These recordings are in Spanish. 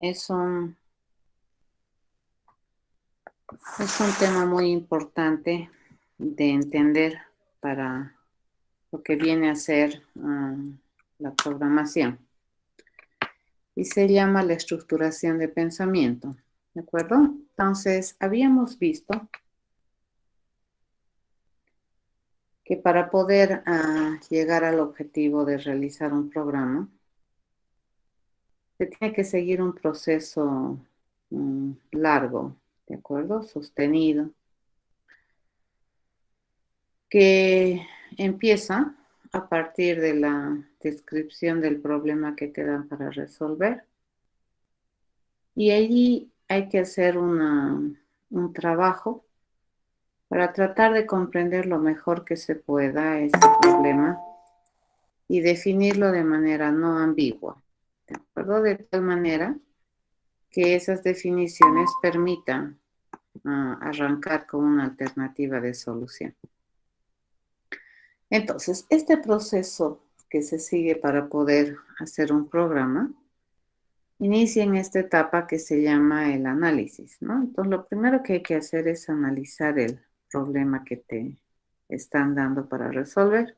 Es un, es un tema muy importante de entender para lo que viene a ser la programación y se llama la estructuración de pensamiento, ¿de acuerdo? Entonces, habíamos visto que para poder llegar al objetivo de realizar un programa, se tiene que seguir un proceso largo, ¿de acuerdo? Sostenido, que empieza a partir de la descripción del problema que te dan para resolver. Y allí hay que hacer un trabajo para tratar de comprender lo mejor que se pueda este problema y definirlo de manera no ambigua, ¿de acuerdo? De tal manera que esas definiciones permitan arrancar con una alternativa de solución. Entonces, este proceso que se sigue para poder hacer un programa inicia en esta etapa que se llama el análisis, ¿no? Entonces, lo primero que hay que hacer es analizar el problema que te están dando para resolver.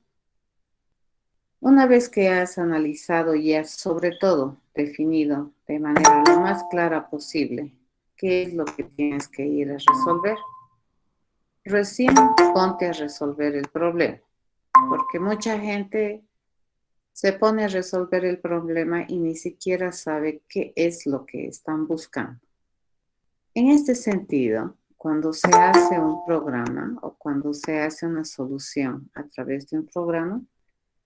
Una vez que has analizado y has sobre todo definido de manera lo más clara posible qué es lo que tienes que ir a resolver, recién ponte a resolver el problema, porque mucha gente se pone a resolver el problema y ni siquiera sabe qué es lo que están buscando. En este sentido, cuando se hace un programa o cuando se hace una solución a través de un programa,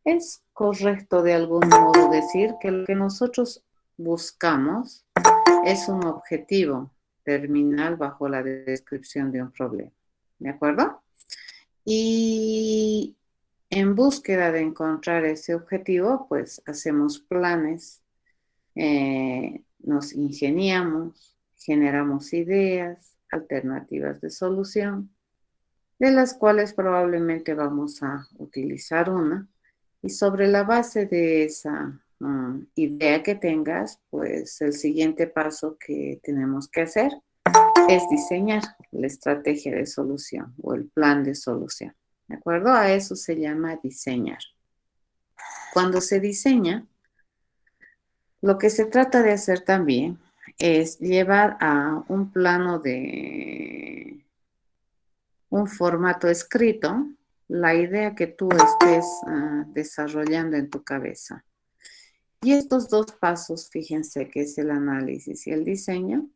es correcto de algún modo decir que lo que nosotros buscamos es un objetivo terminal bajo la descripción de un problema. ¿De acuerdo? Y en búsqueda de encontrar ese objetivo, pues hacemos planes, nos ingeniamos, generamos ideas, alternativas de solución, de las cuales probablemente vamos a utilizar una. Y sobre la base de esa idea que tengas, pues el siguiente paso que tenemos que hacer es diseñar la estrategia de solución o el plan de solución. ¿De acuerdo? A eso se llama diseñar. Cuando se diseña, lo que se trata de hacer también es llevar a un plano de un formato escrito la idea que tú estés desarrollando en tu cabeza. Y estos dos pasos, fíjense que es el análisis y el diseño,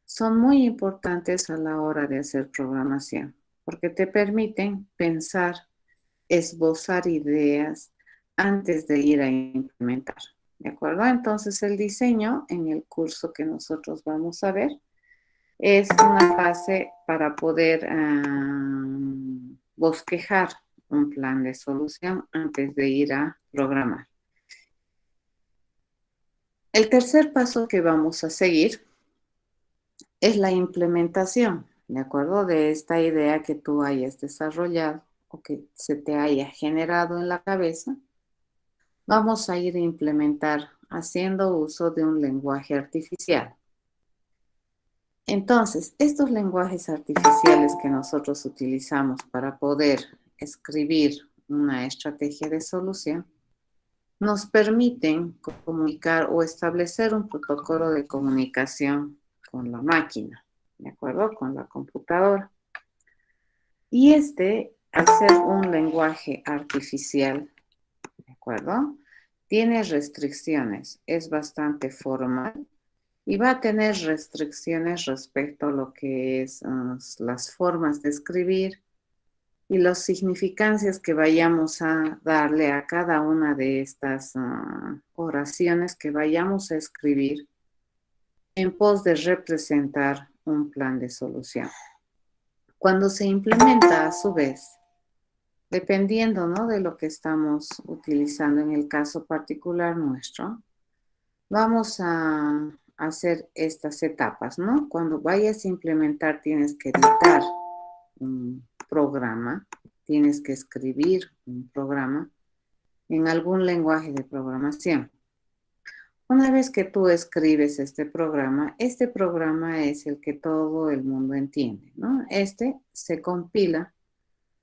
son muy importantes a la hora de hacer programación, porque te permiten pensar, esbozar ideas antes de ir a implementar. ¿De acuerdo? Entonces el diseño en el curso que nosotros vamos a ver es una fase para poder bosquejar un plan de solución antes de ir a programar. El tercer paso que vamos a seguir es la implementación, ¿de acuerdo? De esta idea que tú hayas desarrollado o que se te haya generado en la cabeza. Vamos a ir a implementar haciendo uso de un lenguaje artificial. Entonces, estos lenguajes artificiales que nosotros utilizamos para poder escribir una estrategia de solución, nos permiten comunicar o establecer un protocolo de comunicación con la máquina, ¿de acuerdo? Con la computadora. Y al ser un lenguaje artificial, ¿de acuerdo? Tiene restricciones, es bastante formal y va a tener restricciones respecto a lo que es las formas de escribir y las significancias que vayamos a darle a cada una de estas oraciones que vayamos a escribir en pos de representar un plan de solución. Cuando se implementa, a su vez, dependiendo, ¿no?, de lo que estamos utilizando en el caso particular nuestro, vamos a hacer estas etapas, ¿no? Cuando vayas a implementar, tienes que editar un programa, tienes que escribir un programa en algún lenguaje de programación. Una vez que tú escribes este programa es el que todo el mundo entiende, ¿no? Este se compila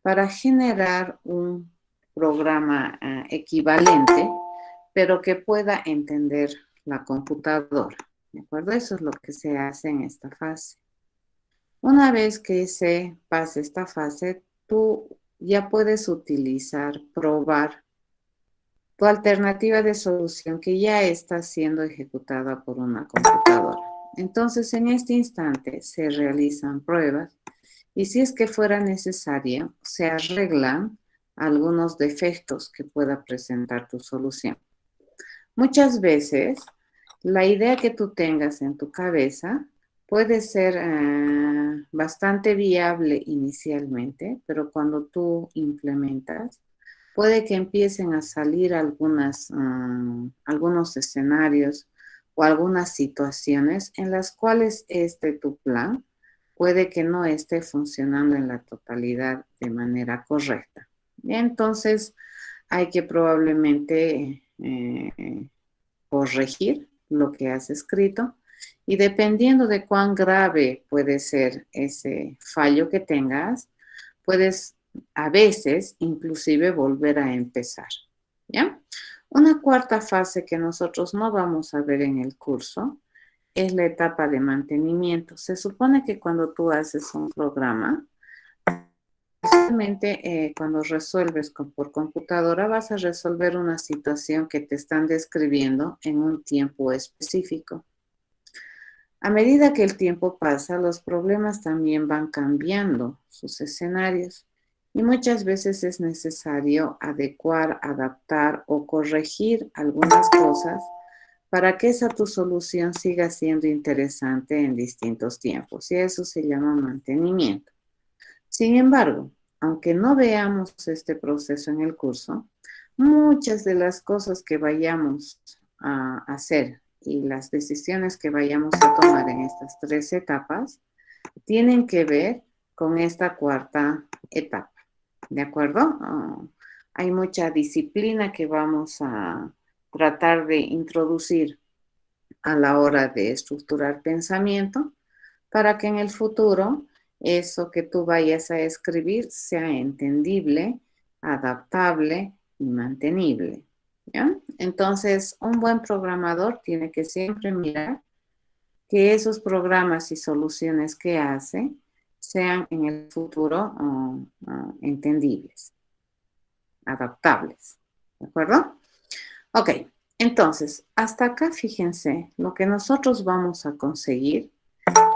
para generar un programa equivalente, pero que pueda entender la computadora, ¿de acuerdo? Eso es lo que se hace en esta fase. Una vez que se pase esta fase, tú ya puedes utilizar, probar tu alternativa de solución que ya está siendo ejecutada por una computadora. Entonces, en este instante se realizan pruebas y si es que fuera necesario, se arreglan algunos defectos que pueda presentar tu solución. Muchas veces, la idea que tú tengas en tu cabeza puede ser bastante viable inicialmente, pero cuando tú implementas, puede que empiecen a salir algunos escenarios o algunas situaciones en las cuales tu plan puede que no esté funcionando en la totalidad de manera correcta. Y entonces hay que probablemente corregir lo que has escrito y dependiendo de cuán grave puede ser ese fallo que tengas, puedes a veces inclusive volver a empezar, ¿ya? Una cuarta fase que nosotros no vamos a ver en el curso es la etapa de mantenimiento. Se supone que cuando tú haces un programa, realmente cuando resuelves por computadora vas a resolver una situación que te están describiendo en un tiempo específico. A medida que el tiempo pasa, los problemas también van cambiando sus escenarios y muchas veces es necesario adecuar, adaptar o corregir algunas cosas para que esa tu solución siga siendo interesante en distintos tiempos y eso se llama mantenimiento. Sin embargo, aunque no veamos este proceso en el curso, muchas de las cosas que vayamos a hacer y las decisiones que vayamos a tomar en estas 3 etapas tienen que ver con esta cuarta etapa, ¿de acuerdo? Hay mucha disciplina que vamos a tratar de introducir a la hora de estructurar pensamiento para que en el futuro eso que tú vayas a escribir sea entendible, adaptable y mantenible, ¿ya? Entonces, un buen programador tiene que siempre mirar que esos programas y soluciones que hace sean en el futuro entendibles, adaptables, ¿de acuerdo? Ok, entonces, hasta acá fíjense, lo que nosotros vamos a conseguir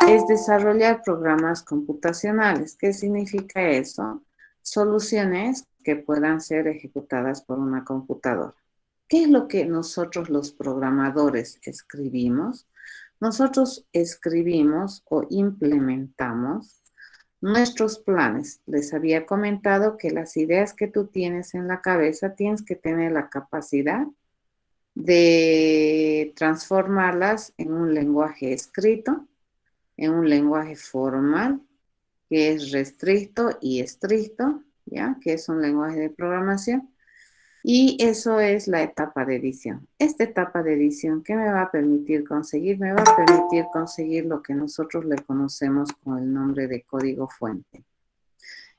es desarrollar programas computacionales. ¿Qué significa eso? Soluciones que puedan ser ejecutadas por una computadora. ¿Qué es lo que nosotros los programadores escribimos? Nosotros escribimos o implementamos nuestros planes. Les había comentado que las ideas que tú tienes en la cabeza tienes que tener la capacidad de transformarlas en un lenguaje escrito, en un lenguaje formal, que es restricto y estricto, ¿ya? Que es un lenguaje de programación. Y eso es la etapa de edición. Esta etapa de edición, ¿qué me va a permitir conseguir? Me va a permitir conseguir lo que nosotros le conocemos con el nombre de código fuente.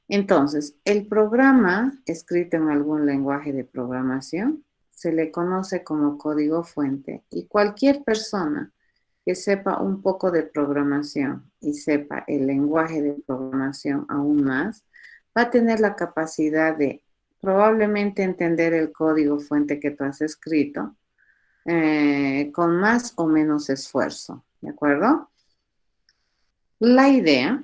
Entonces, el programa escrito en algún lenguaje de programación se le conoce como código fuente y cualquier persona que sepa un poco de programación y sepa el lenguaje de programación aún más, va a tener la capacidad de probablemente entender el código fuente que tú has escrito con más o menos esfuerzo, ¿de acuerdo? La idea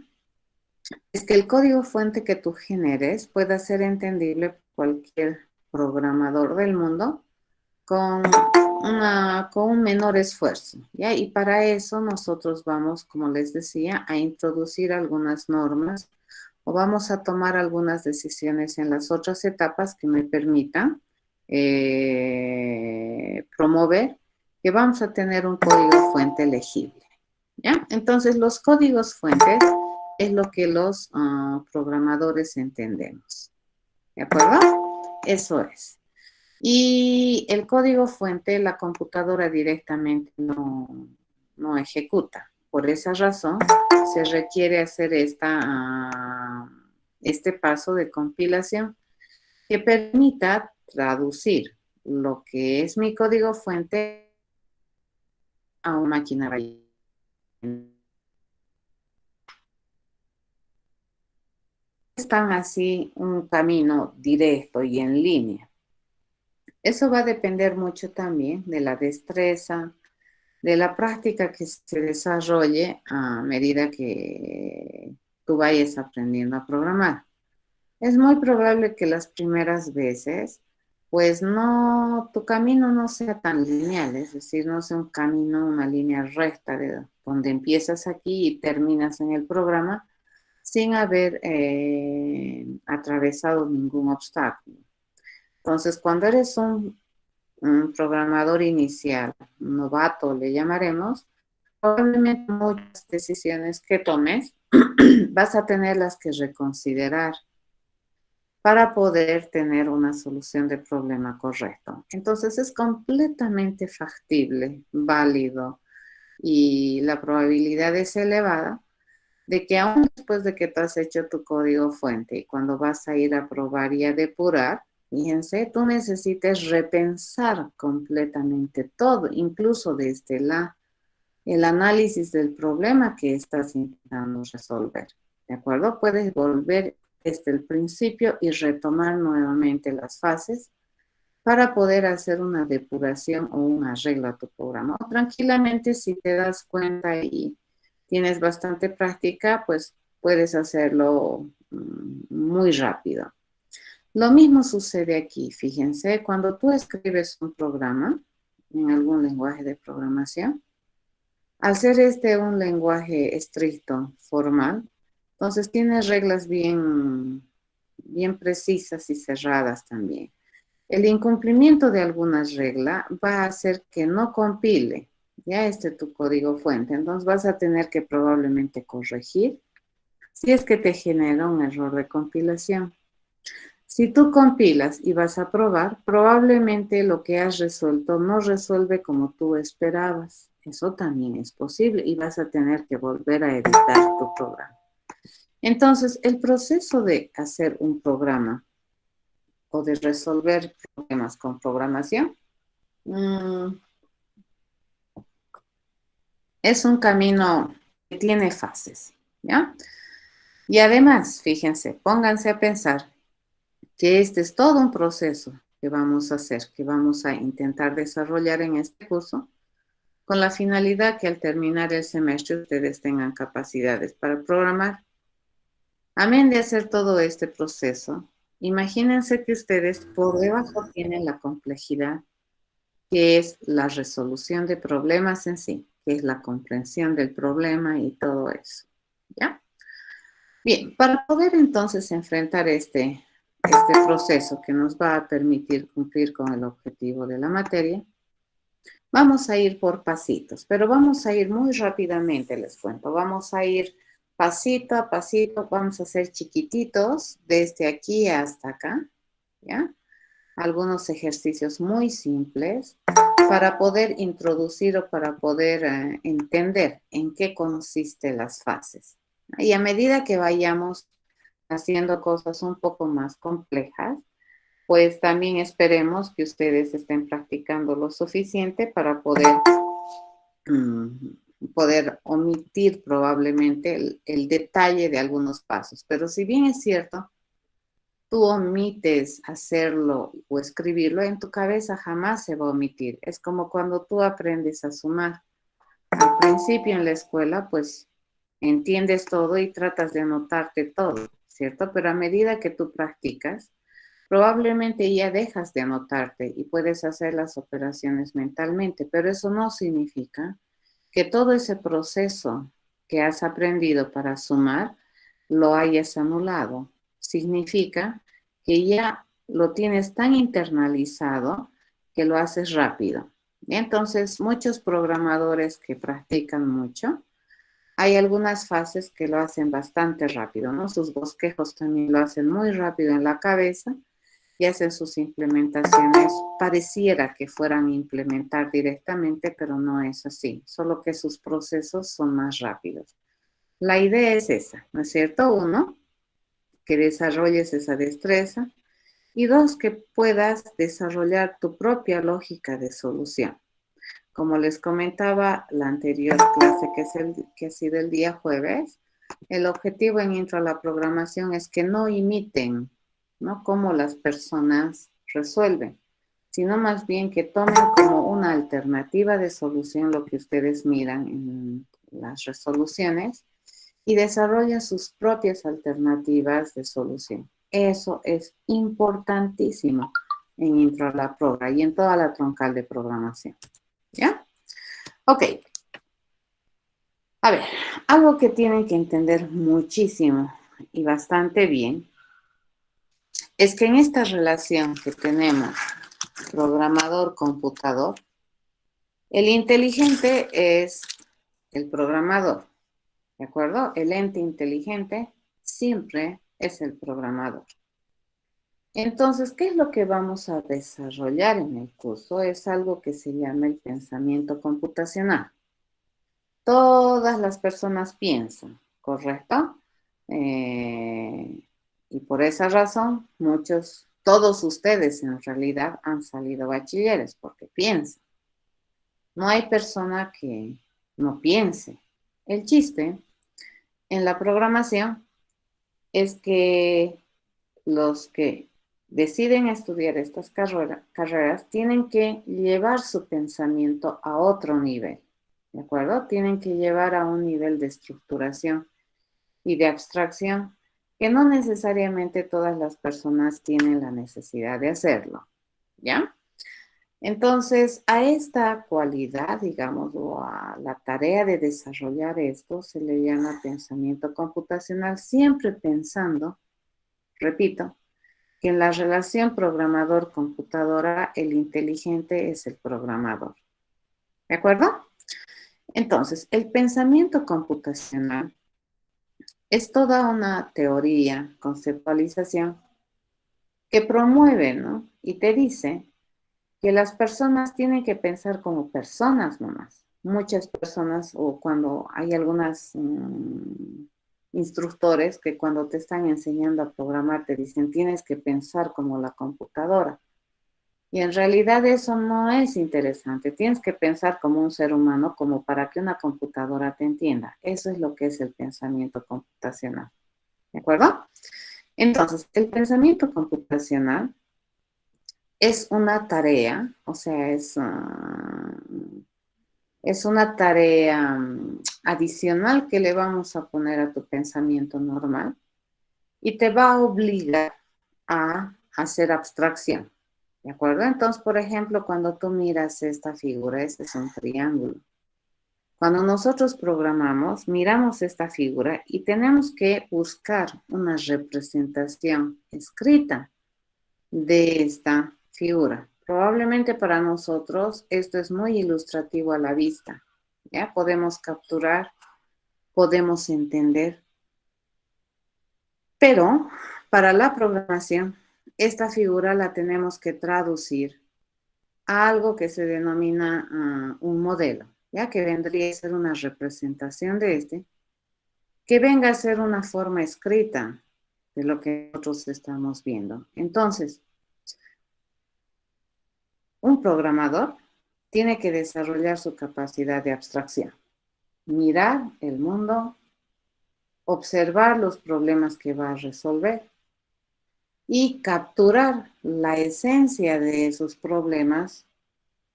es que el código fuente que tú generes pueda ser entendible por cualquier programador del mundo con un menor esfuerzo, ¿ya? Y para eso nosotros vamos, como les decía, a introducir algunas normas o vamos a tomar algunas decisiones en las otras etapas que me permitan promover que vamos a tener un código fuente legible, ¿ya? Entonces, los códigos fuentes es lo que los programadores entendemos, ¿de acuerdo? Eso es. Y el código fuente la computadora directamente no ejecuta. Por esa razón se requiere hacer este paso de compilación que permita traducir lo que es mi código fuente a una máquina. Están así un camino directo y en línea. Eso va a depender mucho también de la destreza, de la práctica que se desarrolle a medida que tú vayas aprendiendo a programar. Es muy probable que las primeras veces, pues no, tu camino no sea tan lineal, es decir, no sea un camino, una línea recta de donde empiezas aquí y terminas en el programa sin haber atravesado ningún obstáculo. Entonces, cuando eres un programador inicial, novato le llamaremos, probablemente muchas decisiones que tomes vas a tenerlas que reconsiderar para poder tener una solución de problema correcto. Entonces es completamente factible, válido y la probabilidad es elevada de que aún después de que tú has hecho tu código fuente y cuando vas a ir a probar y a depurar, fíjense, tú necesites repensar completamente todo, incluso desde el análisis del problema que estás intentando resolver. ¿De acuerdo? Puedes volver desde el principio y retomar nuevamente las fases para poder hacer una depuración o un arreglo a tu programa. O tranquilamente, si te das cuenta y tienes bastante práctica, pues puedes hacerlo muy rápido. Lo mismo sucede aquí, fíjense, cuando tú escribes un programa en algún lenguaje de programación, al ser este un lenguaje estricto, formal, entonces tiene reglas bien precisas y cerradas también. El incumplimiento de alguna regla va a hacer que no compile ya tu código fuente. Entonces vas a tener que probablemente corregir si es que te genera un error de compilación. Si tú compilas y vas a probar, probablemente lo que has resuelto no resuelve como tú esperabas. Eso también es posible y vas a tener que volver a editar tu programa. Entonces, el proceso de hacer un programa o de resolver problemas con programación es un camino que tiene fases, ¿ya? Y además, fíjense, pónganse a pensar que este es todo un proceso que vamos a hacer, que vamos a intentar desarrollar en este curso, con la finalidad que al terminar el semestre ustedes tengan capacidades para programar. Amén de hacer todo este proceso, imagínense que ustedes por debajo tienen la complejidad, que es la resolución de problemas en sí, que es la comprensión del problema y todo eso, ¿ya? Bien, para poder entonces enfrentar este proceso que nos va a permitir cumplir con el objetivo de la materia, vamos a ir por pasitos, pero vamos a ir muy rápidamente, les cuento. Vamos a ir pasito a pasito, vamos a hacer chiquititos desde aquí hasta acá, ¿ya? Algunos ejercicios muy simples para poder introducir o para poder entender en qué consisten las fases. Y a medida que vayamos haciendo cosas un poco más complejas, pues también esperemos que ustedes estén practicando lo suficiente para poder omitir probablemente el detalle de algunos pasos. Pero si bien es cierto, tú omites hacerlo o escribirlo, en tu cabeza jamás se va a omitir. Es como cuando tú aprendes a sumar. Al principio en la escuela, pues entiendes todo y tratas de anotarte todo, ¿cierto? Pero a medida que tú practicas, probablemente ya dejas de anotarte y puedes hacer las operaciones mentalmente, pero eso no significa que todo ese proceso que has aprendido para sumar lo hayas anulado. Significa que ya lo tienes tan internalizado que lo haces rápido. Entonces, muchos programadores que practican mucho, hay algunas fases que lo hacen bastante rápido, ¿no? Sus bosquejos también lo hacen muy rápido en la cabeza que hacen sus implementaciones pareciera que fueran a implementar directamente, pero no es así, solo que sus procesos son más rápidos. La idea es esa, ¿no es cierto? Uno, que desarrolles esa destreza y dos, que puedas desarrollar tu propia lógica de solución. Como les comentaba la anterior clase, que ha sido el día jueves, el objetivo en Intro a la Programación es que no imiten, ¿no?, cómo las personas resuelven, sino más bien que tomen como una alternativa de solución lo que ustedes miran en las resoluciones y desarrollen sus propias alternativas de solución. Eso es importantísimo en Intro a la Progra y en toda la troncal de programación. ¿Ya? Ok. A ver, algo que tienen que entender muchísimo y bastante bien es que en esta relación que tenemos programador-computador, el inteligente es el programador, ¿de acuerdo? El ente inteligente siempre es el programador. Entonces, ¿qué es lo que vamos a desarrollar en el curso? Es algo que se llama el pensamiento computacional. Todas las personas piensan, ¿correcto? Y por esa razón, todos ustedes en realidad han salido bachilleres porque piensan. No hay persona que no piense. El chiste en la programación es que los que deciden estudiar estas carreras tienen que llevar su pensamiento a otro nivel, ¿de acuerdo? Tienen que llevar a un nivel de estructuración y de abstracción que no necesariamente todas las personas tienen la necesidad de hacerlo, ¿ya? Entonces, a esta cualidad, digamos, o a la tarea de desarrollar esto, se le llama pensamiento computacional, siempre pensando, repito, que en la relación programador-computadora, el inteligente es el programador. ¿De acuerdo? Entonces, el pensamiento computacional es toda una teoría, conceptualización, que promueve, ¿no?, y te dice que las personas tienen que pensar como personas nomás. Muchas personas, o cuando hay algunos instructores que cuando te están enseñando a programar te dicen tienes que pensar como la computadora. Y en realidad eso no es interesante. Tienes que pensar como un ser humano, como para que una computadora te entienda. Eso es lo que es el pensamiento computacional. ¿De acuerdo? Entonces, el pensamiento computacional es una tarea, o sea, es una tarea adicional que le vamos a poner a tu pensamiento normal y te va a obligar a hacer abstracción. ¿De acuerdo? Entonces, por ejemplo, cuando tú miras esta figura, este es un triángulo. Cuando nosotros programamos, miramos esta figura y tenemos que buscar una representación escrita de esta figura. Probablemente para nosotros esto es muy ilustrativo a la vista. ¿Ya? Podemos capturar, podemos entender. Pero para la programación, esta figura la tenemos que traducir a algo que se denomina un modelo, ya que vendría a ser una representación de este, que venga a ser una forma escrita de lo que nosotros estamos viendo. Entonces, un programador tiene que desarrollar su capacidad de abstracción, mirar el mundo, observar los problemas que va a resolver y capturar la esencia de esos problemas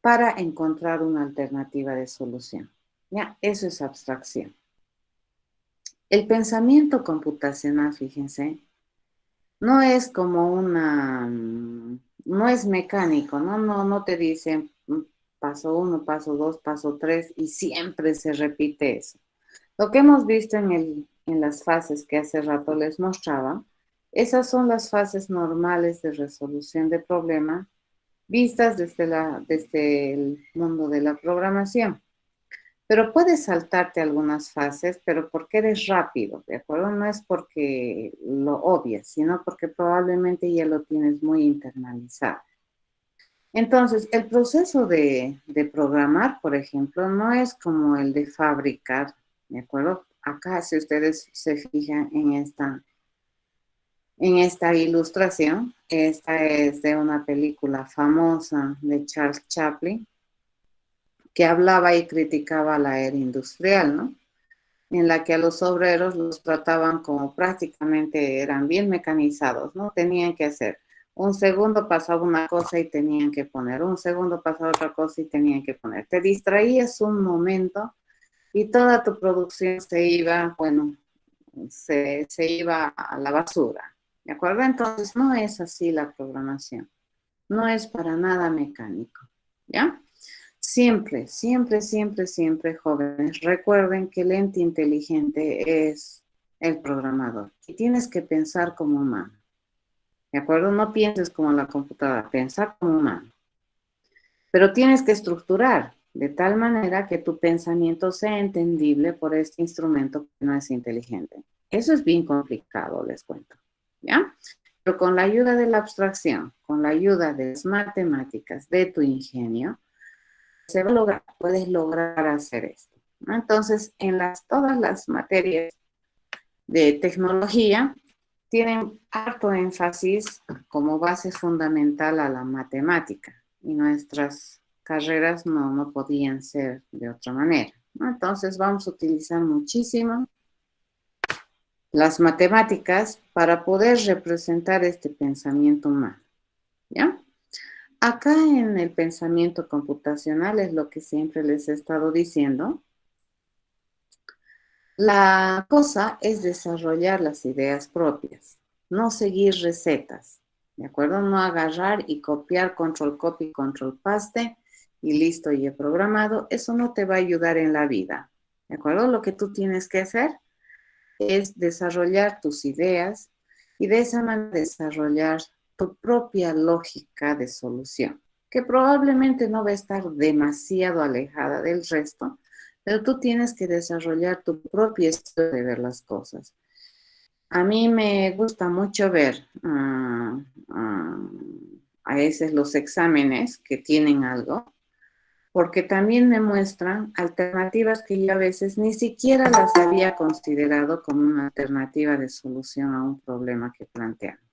para encontrar una alternativa de solución. ¿Ya? Eso es abstracción. El pensamiento computacional, fíjense, no es como no es mecánico, ¿no? No te dicen paso 1, paso 2, paso 3 y siempre se repite eso. Lo que hemos visto en las fases que hace rato les mostraba, esas son las fases normales de resolución de problemas vistas desde el mundo de la programación. Pero puedes saltarte algunas fases, pero porque eres rápido, ¿de acuerdo? No es porque lo obvias, sino porque probablemente ya lo tienes muy internalizado. Entonces, el proceso de programar, por ejemplo, no es como el de fabricar, ¿de acuerdo? Acá, si ustedes se fijan en esta ilustración, esta es de una película famosa de Charles Chaplin, que hablaba y criticaba la era industrial, ¿no? En la que a los obreros los trataban como prácticamente eran bien mecanizados, ¿no? Tenían que hacer un segundo pasaba una cosa y tenían que poner, un segundo pasaba otra cosa y tenían que poner. Te distraías un momento y toda tu producción se iba, bueno, se iba a la basura, ¿de acuerdo? Entonces no es así la programación, no es para nada mecánico, ¿ya? Siempre, siempre, siempre, siempre, jóvenes, recuerden que el ente inteligente es el programador y tienes que pensar como humano, ¿de acuerdo? No pienses como la computadora, pensar como humano, pero tienes que estructurar de tal manera que tu pensamiento sea entendible por este instrumento que no es inteligente. Eso es bien complicado, les cuento, ¿ya? Pero con la ayuda de la abstracción, con la ayuda de las matemáticas, de tu ingenio, se va a lograr, puedes lograr hacer esto, ¿no? Entonces, todas las materias de tecnología tienen harto énfasis como base fundamental a la matemática y nuestras carreras no podían ser de otra manera, ¿no? Entonces, vamos a utilizar muchísimo las matemáticas para poder representar este pensamiento humano, ¿ya? Acá en el pensamiento computacional es lo que siempre les he estado diciendo. La cosa es desarrollar las ideas propias, no seguir recetas, ¿de acuerdo? No agarrar y copiar, control copy, control paste y listo, y he programado. Eso no te va a ayudar en la vida, ¿de acuerdo? Lo que tú tienes que hacer es desarrollar tus ideas y de esa manera desarrollar tu propia lógica de solución, que probablemente no va a estar demasiado alejada del resto, pero tú tienes que desarrollar tu propio estilo de ver las cosas. A mí me gusta mucho ver a veces los exámenes que tienen algo, porque también me muestran alternativas que yo a veces ni siquiera las había considerado como una alternativa de solución a un problema que planteamos.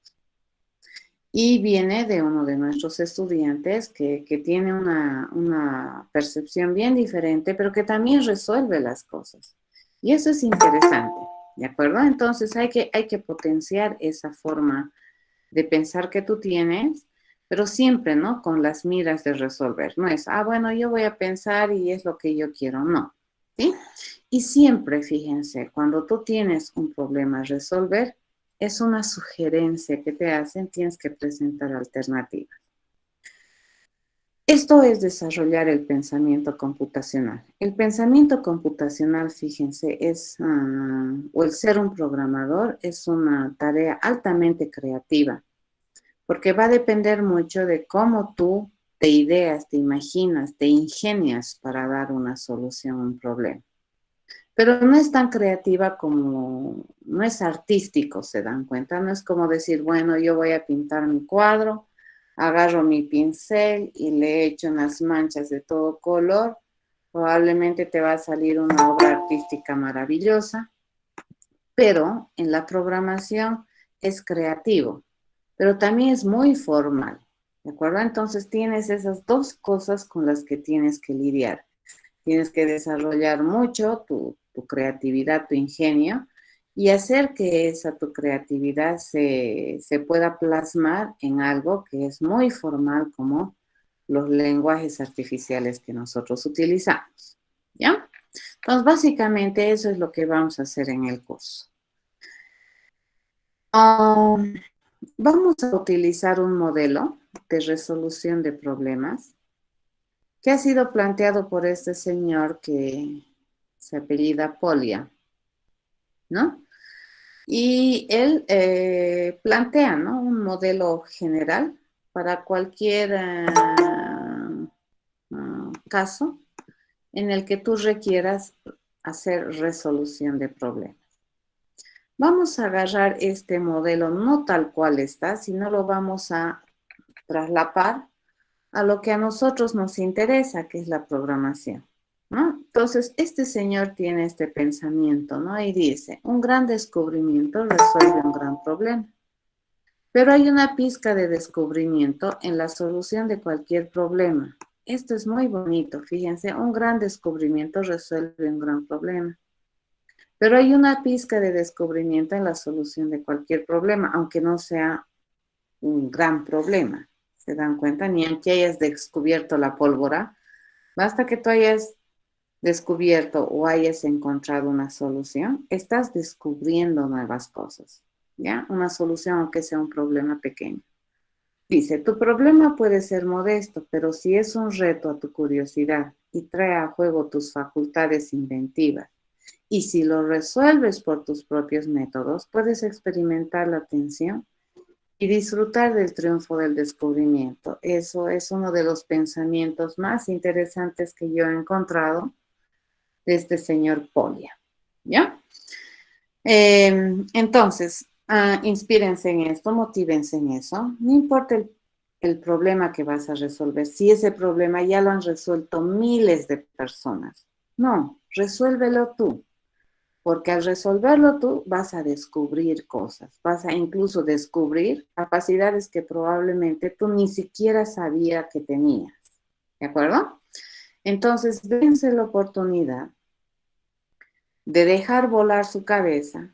Y viene de uno de nuestros estudiantes que tiene una percepción bien diferente, pero que también resuelve las cosas. Y eso es interesante, ¿de acuerdo? Entonces hay que potenciar esa forma de pensar que tú tienes, pero siempre, ¿no? Con las miras de resolver. No es, bueno, yo voy a pensar y es lo que yo quiero, no. ¿Sí? Y siempre, fíjense, cuando tú tienes un problema a resolver, es una sugerencia que te hacen, tienes que presentar alternativas. Esto es desarrollar el pensamiento computacional. El pensamiento computacional, fíjense, o el ser un programador, es una tarea altamente creativa, porque va a depender mucho de cómo tú te ideas, te imaginas, te ingenias para dar una solución a un problema. Pero no es tan creativa como, no es artístico, se dan cuenta, no es como decir, bueno, yo voy a pintar mi cuadro, agarro mi pincel y le echo unas manchas de todo color, probablemente te va a salir una obra artística maravillosa, pero en la programación es creativo, pero también es muy formal, ¿de acuerdo? Entonces tienes esas dos cosas con las que tienes que lidiar. Tienes que desarrollar mucho tu creatividad, tu ingenio, y hacer que esa tu creatividad se pueda plasmar en algo que es muy formal como los lenguajes artificiales que nosotros utilizamos, ¿ya? Entonces, básicamente eso es lo que vamos a hacer en el curso. Vamos a utilizar un modelo de resolución de problemas que ha sido planteado por este señor que se apellida Polya, ¿no? Y él plantea, ¿no? Un modelo general para cualquier caso en el que tú requieras hacer resolución de problemas. Vamos a agarrar este modelo no tal cual está, sino lo vamos a traslapar a lo que a nosotros nos interesa, que es la programación, ¿no? Entonces, este señor tiene este pensamiento, ¿no? Y dice, un gran descubrimiento resuelve un gran problema. Pero hay una pizca de descubrimiento en la solución de cualquier problema. Esto es muy bonito, fíjense, un gran descubrimiento resuelve un gran problema. Pero hay una pizca de descubrimiento en la solución de cualquier problema, aunque no sea un gran problema. ¿Se dan cuenta? Ni aunque hayas descubierto la pólvora, basta que tú hayas descubierto o hayas encontrado una solución, estás descubriendo nuevas cosas, ¿ya? Una solución aunque sea un problema pequeño. Dice, tu problema puede ser modesto, pero si es un reto a tu curiosidad y trae a juego tus facultades inventivas, y si lo resuelves por tus propios métodos, puedes experimentar la tensión y disfrutar del triunfo del descubrimiento. Eso es uno de los pensamientos más interesantes que yo he encontrado de este señor Polya, ¿ya? Entonces, inspírense en esto, motívense en eso. No importa el problema que vas a resolver, si ese problema ya lo han resuelto miles de personas. No, resuélvelo tú. Porque al resolverlo tú vas a descubrir cosas, vas a incluso descubrir capacidades que probablemente tú ni siquiera sabías que tenías. ¿De acuerdo? Entonces, dense la oportunidad de dejar volar su cabeza,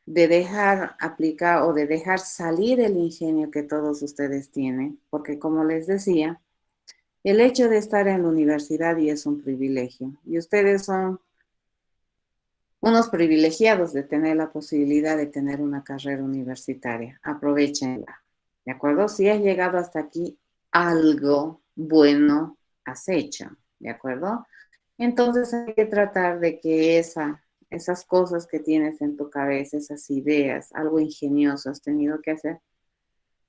de dejar aplicar o de dejar salir el ingenio que todos ustedes tienen, porque como les decía, el hecho de estar en la universidad y es un privilegio, y ustedes son unos privilegiados de tener la posibilidad de tener una carrera universitaria. Aprovechenla, ¿de acuerdo? Si has llegado hasta aquí, algo bueno has hecho, ¿de acuerdo? Entonces hay que tratar de que esas cosas que tienes en tu cabeza, esas ideas, algo ingenioso has tenido que hacer,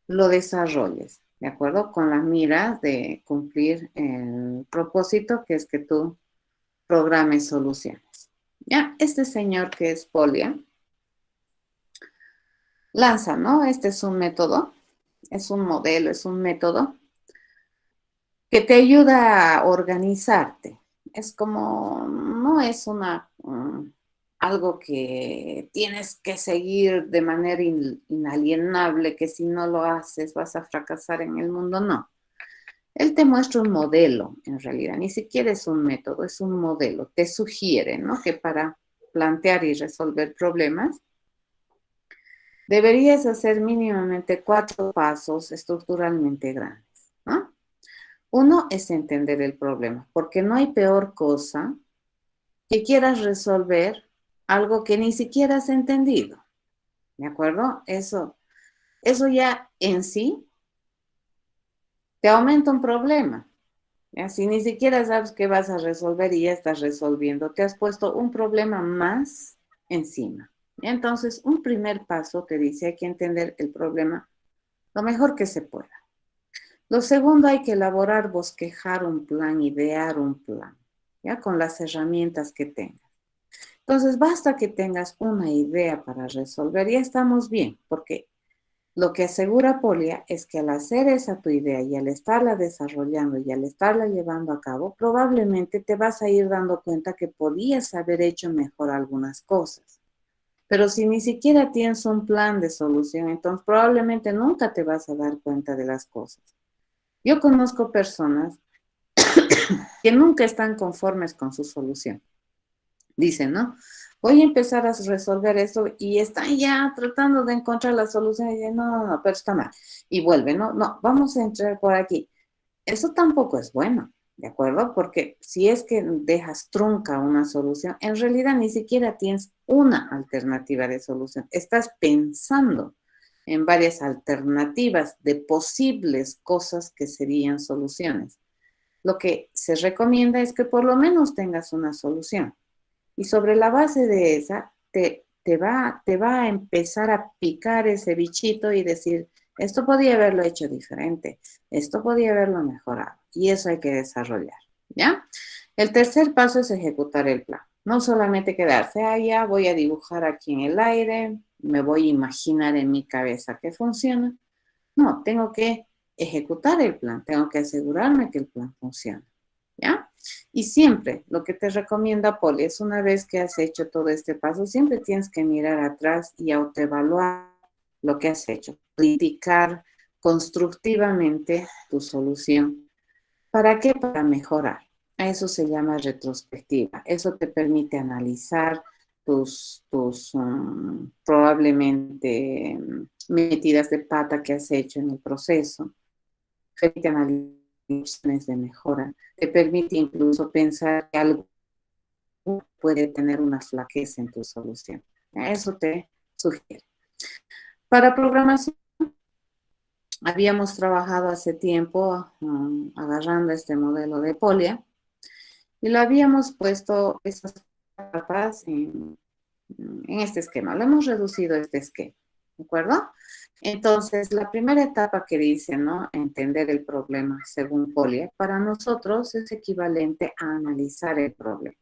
lo desarrolles, ¿de acuerdo? Con las miras de cumplir el propósito que es que tú programes soluciones. Ya, este señor que es Polya lanza, ¿no? Este es un método, es un modelo, es un método que te ayuda a organizarte. Es como, no es algo que tienes que seguir de manera inalienable, que si no lo haces vas a fracasar en el mundo, no. Él te muestra un modelo, en realidad, ni siquiera es un método, es un modelo. Te sugiere, ¿no? Que para plantear y resolver problemas, deberías hacer mínimamente 4 pasos estructuralmente grandes, ¿no? Uno es entender el problema, porque no hay peor cosa que quieras resolver algo que ni siquiera has entendido, ¿de acuerdo? Eso ya en sí te aumenta un problema. ¿Ya? Si ni siquiera sabes qué vas a resolver y ya estás resolviendo, te has puesto un problema más encima. Entonces, un primer paso te dice hay que entender el problema lo mejor que se pueda. Lo segundo, hay que elaborar, bosquejar un plan, idear un plan, ¿ya? Con las herramientas que tengas. Entonces, basta que tengas una idea para resolver, ya estamos bien, porque lo que asegura Polya es que al hacer esa tu idea y al estarla desarrollando y al estarla llevando a cabo, probablemente te vas a ir dando cuenta que podías haber hecho mejor algunas cosas. Pero si ni siquiera tienes un plan de solución, entonces probablemente nunca te vas a dar cuenta de las cosas. Yo conozco personas que nunca están conformes con su solución. Dicen, ¿no? Voy a empezar a resolver esto y están ya tratando de encontrar la solución y dicen, no, pero está mal. Y vuelven, no, vamos a entrar por aquí. Eso tampoco es bueno, ¿de acuerdo? Porque si es que dejas trunca una solución, en realidad ni siquiera tienes una alternativa de solución. Estás pensando en varias alternativas de posibles cosas que serían soluciones. Lo que se recomienda es que por lo menos tengas una solución. Y sobre la base de esa, te va a empezar a picar ese bichito y decir, esto podía haberlo hecho diferente, esto podía haberlo mejorado. Y eso hay que desarrollar, ¿ya? El tercer paso es ejecutar el plan. No solamente quedarse, ya voy a dibujar aquí en el aire, me voy a imaginar en mi cabeza que funciona. No, tengo que ejecutar el plan, tengo que asegurarme que el plan funciona, ¿ya? Y siempre, lo que te recomienda Poli es una vez que has hecho todo este paso, siempre tienes que mirar atrás y autoevaluar lo que has hecho, criticar constructivamente tu solución. ¿Para qué? Para mejorar. A eso se llama retrospectiva. Eso te permite analizar tus probablemente metidas de pata que has hecho en el proceso. Te permite analizar opciones de mejora. Te permite incluso pensar que algo puede tener una flaqueza en tu solución. Eso te sugiere. Para programación, habíamos trabajado hace tiempo agarrando este modelo de Polia y lo habíamos puesto esas capas en este esquema. Lo hemos reducido a este esquema, ¿de acuerdo? Entonces, la primera etapa que dice, ¿no? Entender el problema según Polia, para nosotros es equivalente a analizar el problema.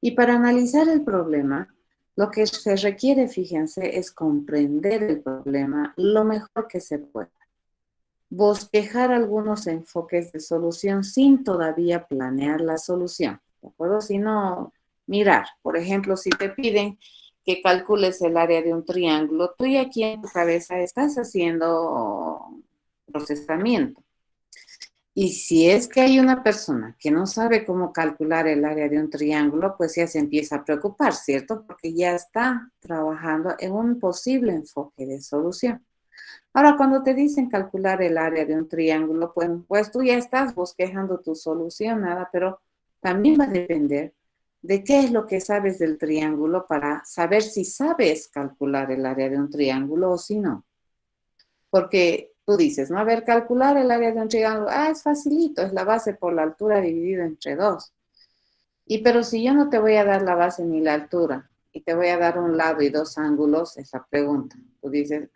Y para analizar el problema, lo que se requiere, fíjense, es comprender el problema lo mejor que se pueda. Bosquejar algunos enfoques de solución sin todavía planear la solución, ¿de acuerdo? Sino mirar, por ejemplo, si te piden que calcules el área de un triángulo, tú ya aquí en tu cabeza estás haciendo procesamiento. Y si es que hay una persona que no sabe cómo calcular el área de un triángulo, pues ya se empieza a preocupar, ¿cierto? Porque ya está trabajando en un posible enfoque de solución. Ahora, cuando te dicen calcular el área de un triángulo, pues tú ya estás bosquejando tu solución, nada, pero también va a depender de qué es lo que sabes del triángulo para saber si sabes calcular el área de un triángulo o si no. Porque tú dices, ¿no? A ver, calcular el área de un triángulo, es facilito, es la base por la altura dividido entre 2. Pero si yo no te voy a dar la base ni la altura, y te voy a dar un lado y dos ángulos, es la pregunta. Tú dices,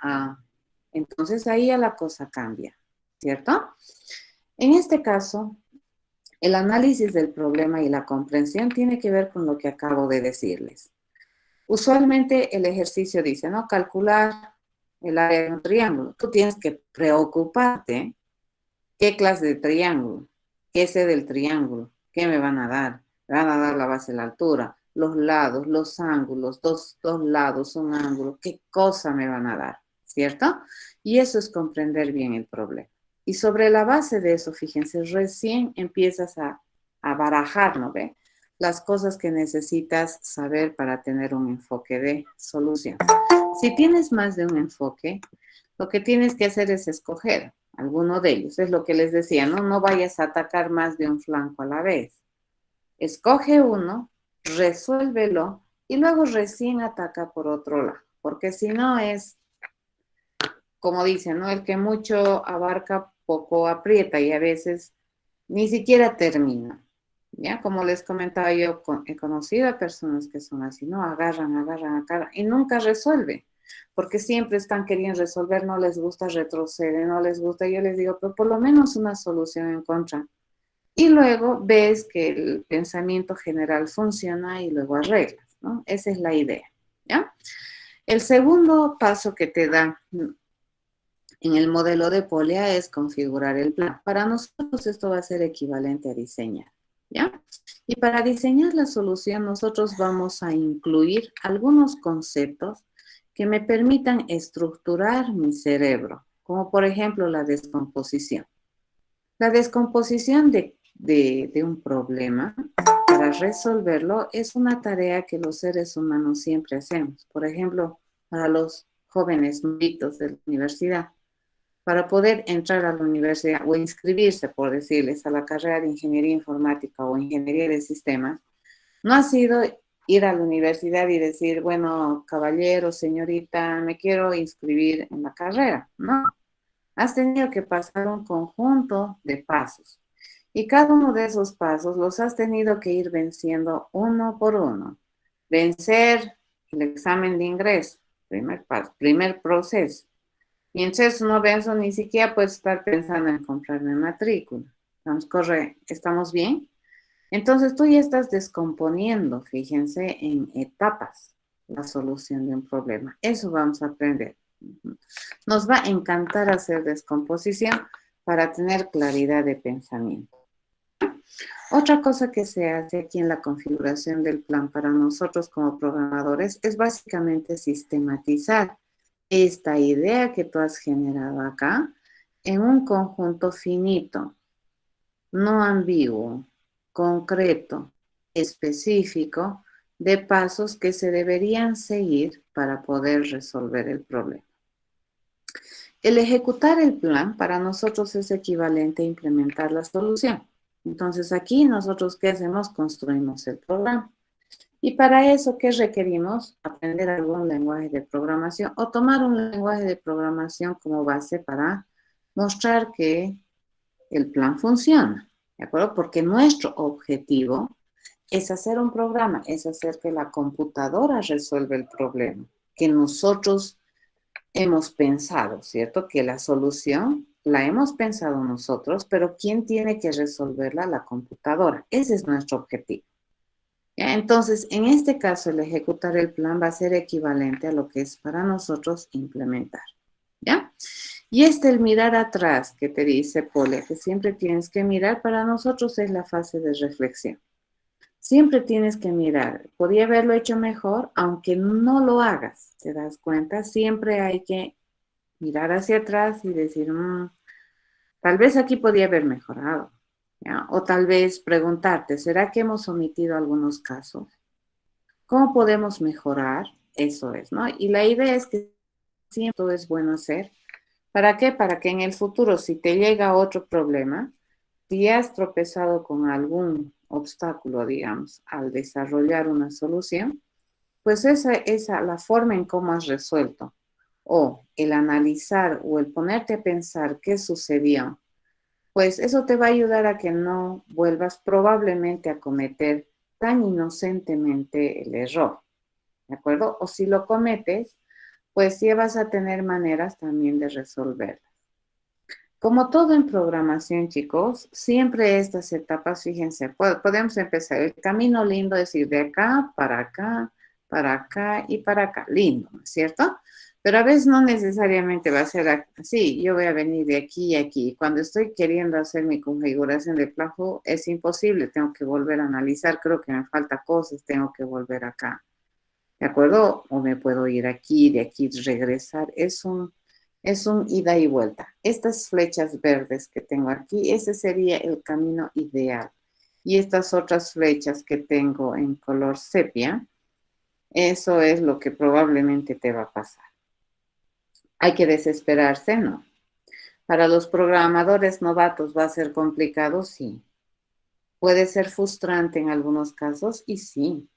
entonces ahí ya la cosa cambia, ¿cierto? En este caso, el análisis del problema y la comprensión tiene que ver con lo que acabo de decirles. Usualmente el ejercicio dice, ¿no? Calcular el área de un triángulo. Tú tienes que preocuparte qué clase de triángulo, qué sé del triángulo, qué me van a dar. Me van a dar la base, la altura, los lados, los ángulos, dos lados, un ángulo, qué cosa me van a dar, ¿cierto? Y eso es comprender bien el problema. Y sobre la base de eso, fíjense, recién empiezas a barajar, ¿no ve? Las cosas que necesitas saber para tener un enfoque de solución. Si tienes más de un enfoque, lo que tienes que hacer es escoger alguno de ellos. Es lo que les decía, ¿no? No vayas a atacar más de un flanco a la vez. Escoge uno, resuélvelo y luego recién ataca por otro lado. Porque si no es, como dicen, ¿no? El que mucho abarca, poco aprieta y a veces ni siquiera termina. ¿Ya? Como les comentaba yo, he conocido a personas que son así, ¿no? Agarran y nunca resuelven, porque siempre están queriendo resolver, no les gusta retroceder, no les gusta. Yo les digo, pero por lo menos una solución en contra. Y luego ves que el pensamiento general funciona y luego arreglas, ¿no? Esa es la idea, ¿ya? El segundo paso que te da en el modelo de Polia es configurar el plan. Para nosotros esto va a ser equivalente a diseñar, ¿ya? Y para diseñar la solución nosotros vamos a incluir algunos conceptos que me permitan estructurar mi cerebro, como por ejemplo la descomposición. La descomposición de un problema para resolverlo es una tarea que los seres humanos siempre hacemos. Por ejemplo, para los jóvenes nuevitos de la universidad, para poder entrar a la universidad o inscribirse, por decirles, a la carrera de ingeniería informática o ingeniería de sistemas, no ha sido ir a la universidad y decir, bueno, caballero, señorita, me quiero inscribir en la carrera. No, has tenido que pasar un conjunto de pasos. Y cada uno de esos pasos los has tenido que ir venciendo uno por uno. Vencer el examen de ingreso, primer paso, primer proceso. Mientras no venzo, ni siquiera puedes estar pensando en comprarme matrícula. Vamos, corre, ¿estamos bien? Entonces tú ya estás descomponiendo, fíjense, en etapas la solución de un problema. Eso vamos a aprender. Nos va a encantar hacer descomposición para tener claridad de pensamiento. Otra cosa que se hace aquí en la configuración del plan para nosotros como programadores es básicamente sistematizar esta idea que tú has generado acá en un conjunto finito, no ambiguo, concreto, específico, de pasos que se deberían seguir para poder resolver el problema. El ejecutar el plan para nosotros es equivalente a implementar la solución. Entonces aquí nosotros, ¿qué hacemos? Construimos el programa. Y para eso, ¿qué requerimos? Aprender algún lenguaje de programación o tomar un lenguaje de programación como base para mostrar que el plan funciona, ¿de acuerdo? Porque nuestro objetivo es hacer un programa, es hacer que la computadora resuelva el problema, que nosotros hemos pensado, ¿cierto? Que la solución la hemos pensado nosotros, pero ¿quién tiene que resolverla? La computadora. Ese es nuestro objetivo. ¿Ya? Entonces, en este caso, el ejecutar el plan va a ser equivalente a lo que es para nosotros implementar. ¿Ya? Y el mirar atrás que te dice Pole, que siempre tienes que mirar, para nosotros es la fase de reflexión. Siempre tienes que mirar. Podría haberlo hecho mejor, aunque no lo hagas, ¿te das cuenta? Siempre hay que mirar hacia atrás y decir, tal vez aquí podría haber mejorado, ¿ya? O tal vez preguntarte, ¿será que hemos omitido algunos casos? ¿Cómo podemos mejorar? Eso es, ¿no? Y la idea es que siempre todo es bueno hacer. ¿Para qué? Para que en el futuro, si te llega otro problema, si has tropezado con algún obstáculo, digamos, al desarrollar una solución, pues esa la forma en cómo has resuelto o el analizar o el ponerte a pensar qué sucedió, pues eso te va a ayudar a que no vuelvas probablemente a cometer tan inocentemente el error, ¿de acuerdo? O si lo cometes, pues ya vas a tener maneras también de resolverlo. Como todo en programación, chicos, siempre estas etapas, fíjense, podemos empezar. El camino lindo es ir de acá, para acá y para acá. Lindo, ¿no es cierto? Pero a veces no necesariamente va a ser así. Yo voy a venir de aquí y aquí. Cuando estoy queriendo hacer mi configuración de plafo, es imposible. Tengo que volver a analizar. Creo que me falta cosas. Tengo que volver acá. ¿De acuerdo? O me puedo ir aquí, de aquí regresar. Es un ida y vuelta. Estas flechas verdes que tengo aquí, ese sería el camino ideal. Y estas otras flechas que tengo en color sepia, eso es lo que probablemente te va a pasar. ¿Hay que desesperarse? No. Para los programadores novatos va a ser complicado, sí. Puede ser frustrante en algunos casos y sí.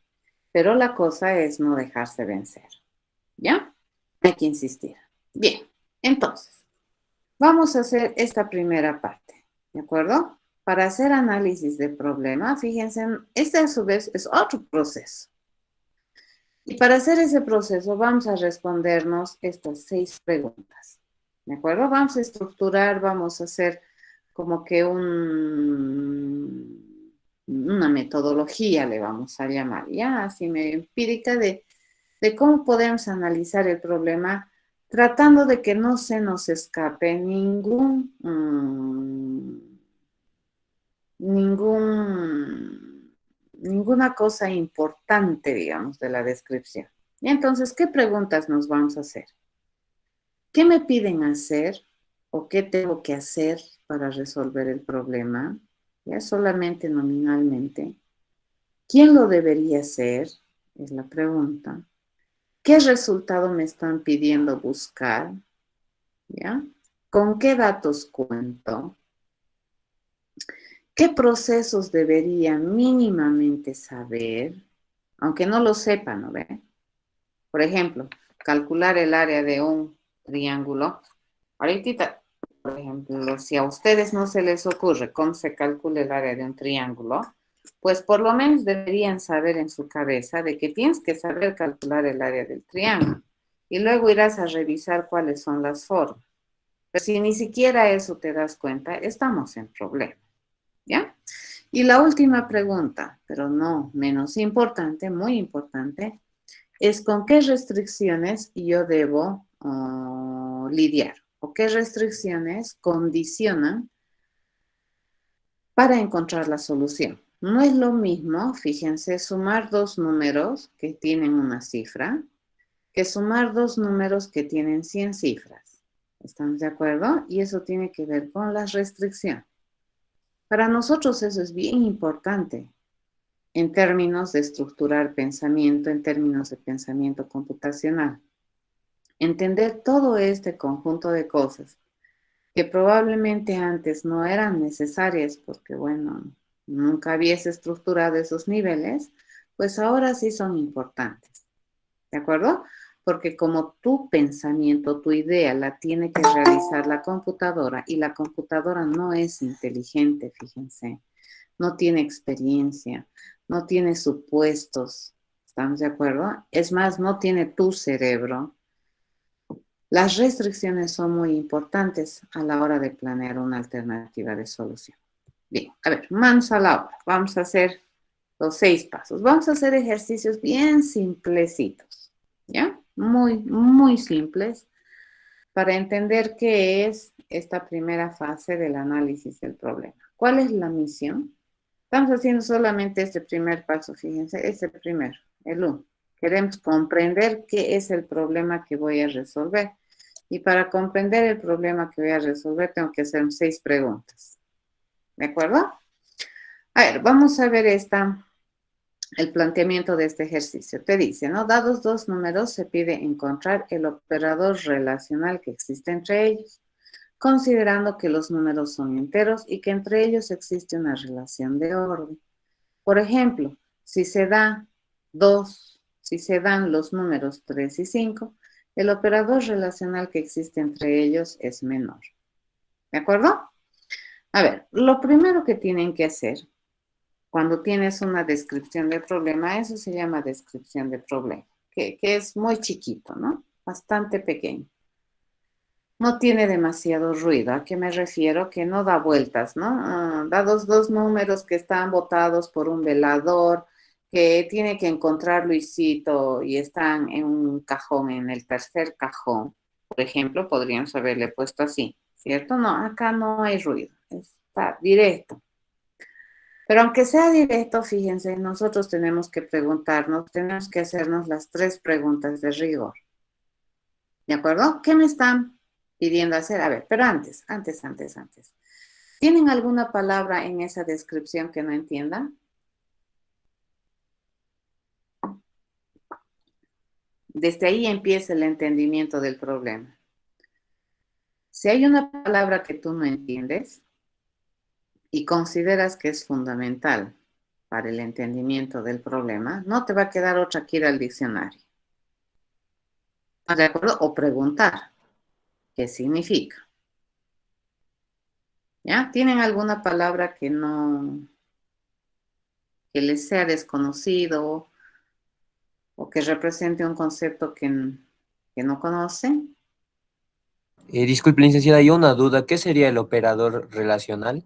Pero la cosa es no dejarse vencer. ¿Ya? Hay que insistir. Bien, entonces, vamos a hacer esta primera parte, ¿de acuerdo? Para hacer análisis de problema, fíjense, este a su vez es otro proceso. Y para hacer ese proceso vamos a respondernos estas 6 preguntas, ¿de acuerdo? Vamos a estructurar, vamos a hacer como que una metodología, le vamos a llamar, ya, así medio empírica de cómo podemos analizar el problema tratando de que no se nos escape ninguna cosa importante, digamos, de la descripción. Y entonces, ¿qué preguntas nos vamos a hacer? ¿Qué me piden hacer o qué tengo que hacer para resolver el problema? Ya solamente nominalmente. ¿Quién lo debería hacer? Es la pregunta. ¿Qué resultado me están pidiendo buscar? ¿Ya? ¿Con qué datos cuento? ¿Qué procesos debería mínimamente saber? Aunque no lo sepa, ¿no ve? Por ejemplo, calcular el área de un triángulo. Ahorita, por ejemplo, si a ustedes no se les ocurre cómo se calcula el área de un triángulo, pues por lo menos deberían saber en su cabeza de que tienes que saber calcular el área del triángulo. Y luego irás a revisar cuáles son las formas. Pero si ni siquiera eso te das cuenta, estamos en problemas, ¿ya? Y la última pregunta, pero no menos importante, muy importante, es con qué restricciones yo debo lidiar o qué restricciones condicionan para encontrar la solución. No es lo mismo, fíjense, sumar dos números que tienen una cifra que sumar dos números que tienen 100 cifras. ¿Estamos de acuerdo? Y eso tiene que ver con la restricción. Para nosotros eso es bien importante en términos de estructurar pensamiento, en términos de pensamiento computacional. Entender todo este conjunto de cosas que probablemente antes no eran necesarias porque, bueno, nunca habías estructurado esos niveles, pues ahora sí son importantes. ¿De acuerdo? Porque como tu pensamiento, tu idea la tiene que realizar la computadora y la computadora no es inteligente, fíjense, no tiene experiencia, no tiene supuestos, ¿estamos de acuerdo? Es más, no tiene tu cerebro. Las restricciones son muy importantes a la hora de planear una alternativa de solución. Bien, a ver, manos a la obra. Vamos a hacer los 6 pasos. Vamos a hacer ejercicios bien simplecitos, ¿ya? Muy, muy simples para entender qué es esta primera fase del análisis del problema. ¿Cuál es la misión? Estamos haciendo solamente este primer paso, fíjense, este primero, el 1. Queremos comprender qué es el problema que voy a resolver. Y para comprender el problema que voy a resolver, tengo que hacer 6 preguntas. ¿De acuerdo? A ver, vamos a ver el planteamiento de este ejercicio. Te dice, ¿no? Dados dos números, se pide encontrar el operador relacional que existe entre ellos, considerando que los números son enteros y que entre ellos existe una relación de orden. Por ejemplo, si se dan los números 3 y 5, el operador relacional que existe entre ellos es menor. ¿De acuerdo? A ver, lo primero que tienen que hacer cuando tienes una descripción del problema, eso se llama descripción de problema, que es muy chiquito, ¿no? Bastante pequeño. No tiene demasiado ruido. ¿A qué me refiero? Que no da vueltas, ¿no? Dados dos números que están botados por un velador, que tiene que encontrar Luisito y están en un cajón, en el tercer cajón, por ejemplo, podríamos haberle puesto así, ¿cierto? No, acá no hay ruido, está directo. Pero aunque sea directo, fíjense, nosotros tenemos que preguntarnos, tenemos que hacernos las 3 preguntas de rigor. ¿De acuerdo? ¿Qué me están pidiendo hacer? A ver, pero antes. ¿Tienen alguna palabra en esa descripción que no entiendan? Desde ahí empieza el entendimiento del problema. Si hay una palabra que tú no entiendes y consideras que es fundamental para el entendimiento del problema, no te va a quedar otra que ir al diccionario. ¿Estás de acuerdo? O preguntar. ¿Qué significa? ¿Ya? ¿Tienen alguna palabra que les sea desconocido o que represente un concepto que no conocen? Disculpe, licenciada, hay una duda. ¿Qué sería el operador relacional?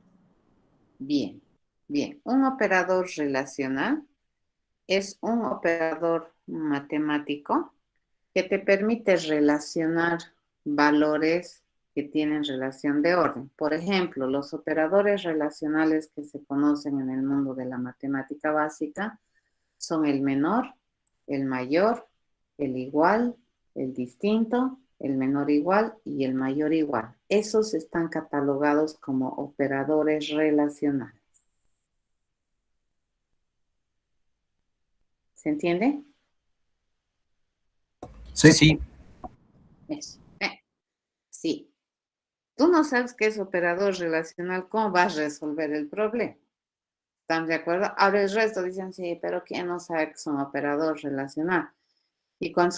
Bien, bien. Un operador relacional es un operador matemático que te permite relacionar valores que tienen relación de orden. Por ejemplo, los operadores relacionales que se conocen en el mundo de la matemática básica son el menor, el mayor, el igual, el distinto, el menor igual y el mayor igual. Esos están catalogados como operadores relacionales. ¿Se entiende? Sí. Eso. Sí. Tú no sabes qué es operador relacional, ¿cómo vas a resolver el problema? ¿Están de acuerdo? Ahora el resto dicen, sí, pero ¿quién no sabe que es un operador relacional? Y cuando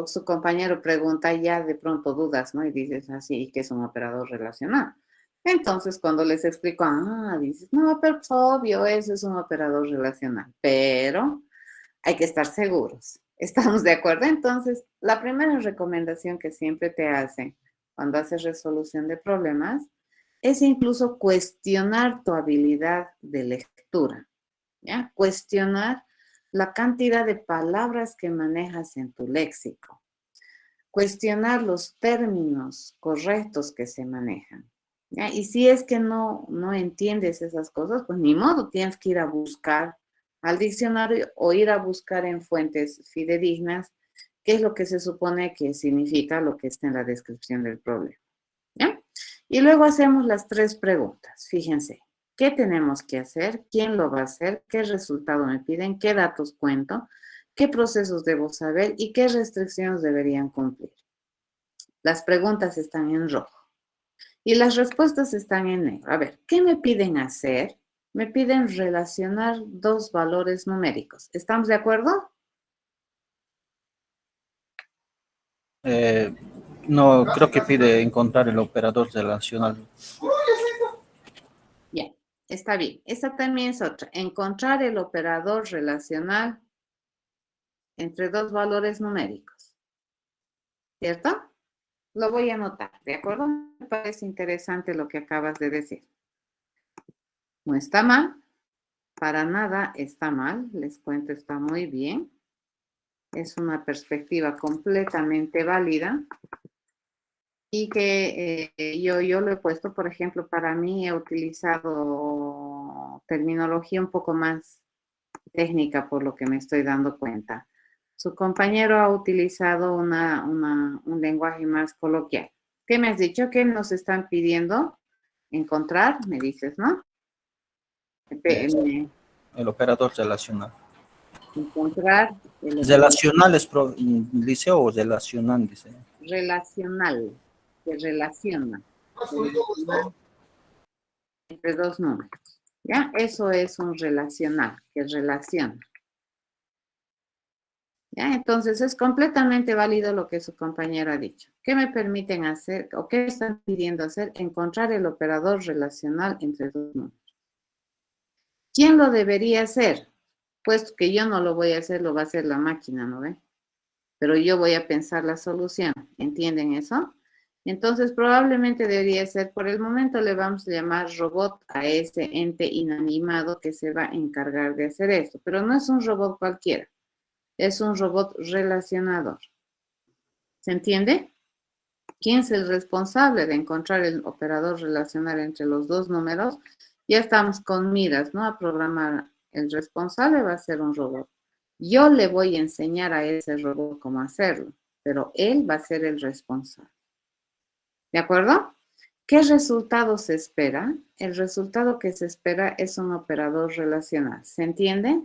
su compañero pregunta, ya de pronto dudas, ¿no? Y dices así, ¿qué es un operador relacional? Entonces, cuando les explico, dices, no, pero es obvio, eso es un operador relacional. Pero hay que estar seguros. ¿Estamos de acuerdo? Entonces, la primera recomendación que siempre te hacen cuando haces resolución de problemas es incluso cuestionar tu habilidad de lectura. estructura, ¿ya? Cuestionar la cantidad de palabras que manejas en tu léxico. Cuestionar los términos correctos que se manejan, ¿ya? Y si es que no entiendes esas cosas, pues ni modo, tienes que ir a buscar al diccionario o ir a buscar en fuentes fidedignas qué es lo que se supone que significa lo que está en la descripción del problema, ¿ya? Y luego hacemos las 3 preguntas. Fíjense, ¿qué tenemos que hacer? ¿Quién lo va a hacer? ¿Qué resultado me piden? ¿Qué datos cuento? ¿Qué procesos debo saber? ¿Y qué restricciones deberían cumplir? Las preguntas están en rojo y las respuestas están en negro. A ver, ¿qué me piden hacer? Me piden relacionar 2 valores numéricos. ¿Estamos de acuerdo? No, creo que pide encontrar el operador relacional. Ya, está bien. Esta también es otra. Encontrar el operador relacional entre 2 valores numéricos. ¿Cierto? Lo voy a anotar, ¿de acuerdo? Me parece interesante lo que acabas de decir. No está mal, para nada está mal, les cuento, está muy bien. Es una perspectiva completamente válida y que yo lo he puesto, por ejemplo, para mí he utilizado terminología un poco más técnica por lo que me estoy dando cuenta. Su compañero ha utilizado un lenguaje más coloquial. ¿Qué me has dicho? ¿Qué nos están pidiendo? Encontrar, me dices, ¿no? El operador relacional. Encontrar el Relacional es dice o relacional dice. relacional, que relaciona entre 2 números. ¿Ya? Eso es un relacional, que relaciona. ¿Ya? Entonces es completamente válido lo que su compañero ha dicho. ¿Qué me permiten hacer o qué están pidiendo hacer? Encontrar el operador relacional entre 2 números. ¿Quién lo debería hacer? Puesto que yo no lo voy a hacer, lo va a hacer la máquina, ¿no ve? Pero yo voy a pensar la solución. ¿Entienden eso? Entonces probablemente debería ser, por el momento le vamos a llamar robot a ese ente inanimado que se va a encargar de hacer esto. Pero no es un robot cualquiera. Es un robot relacionador. ¿Se entiende? ¿Quién es el responsable de encontrar el operador relacional entre los 2 números? Ya estamos con miras, ¿no? A programar. El responsable va a ser un robot. Yo le voy a enseñar a ese robot cómo hacerlo, pero él va a ser el responsable. ¿De acuerdo? ¿Qué resultado se espera? El resultado que se espera es un operador relacional. ¿Se entiende?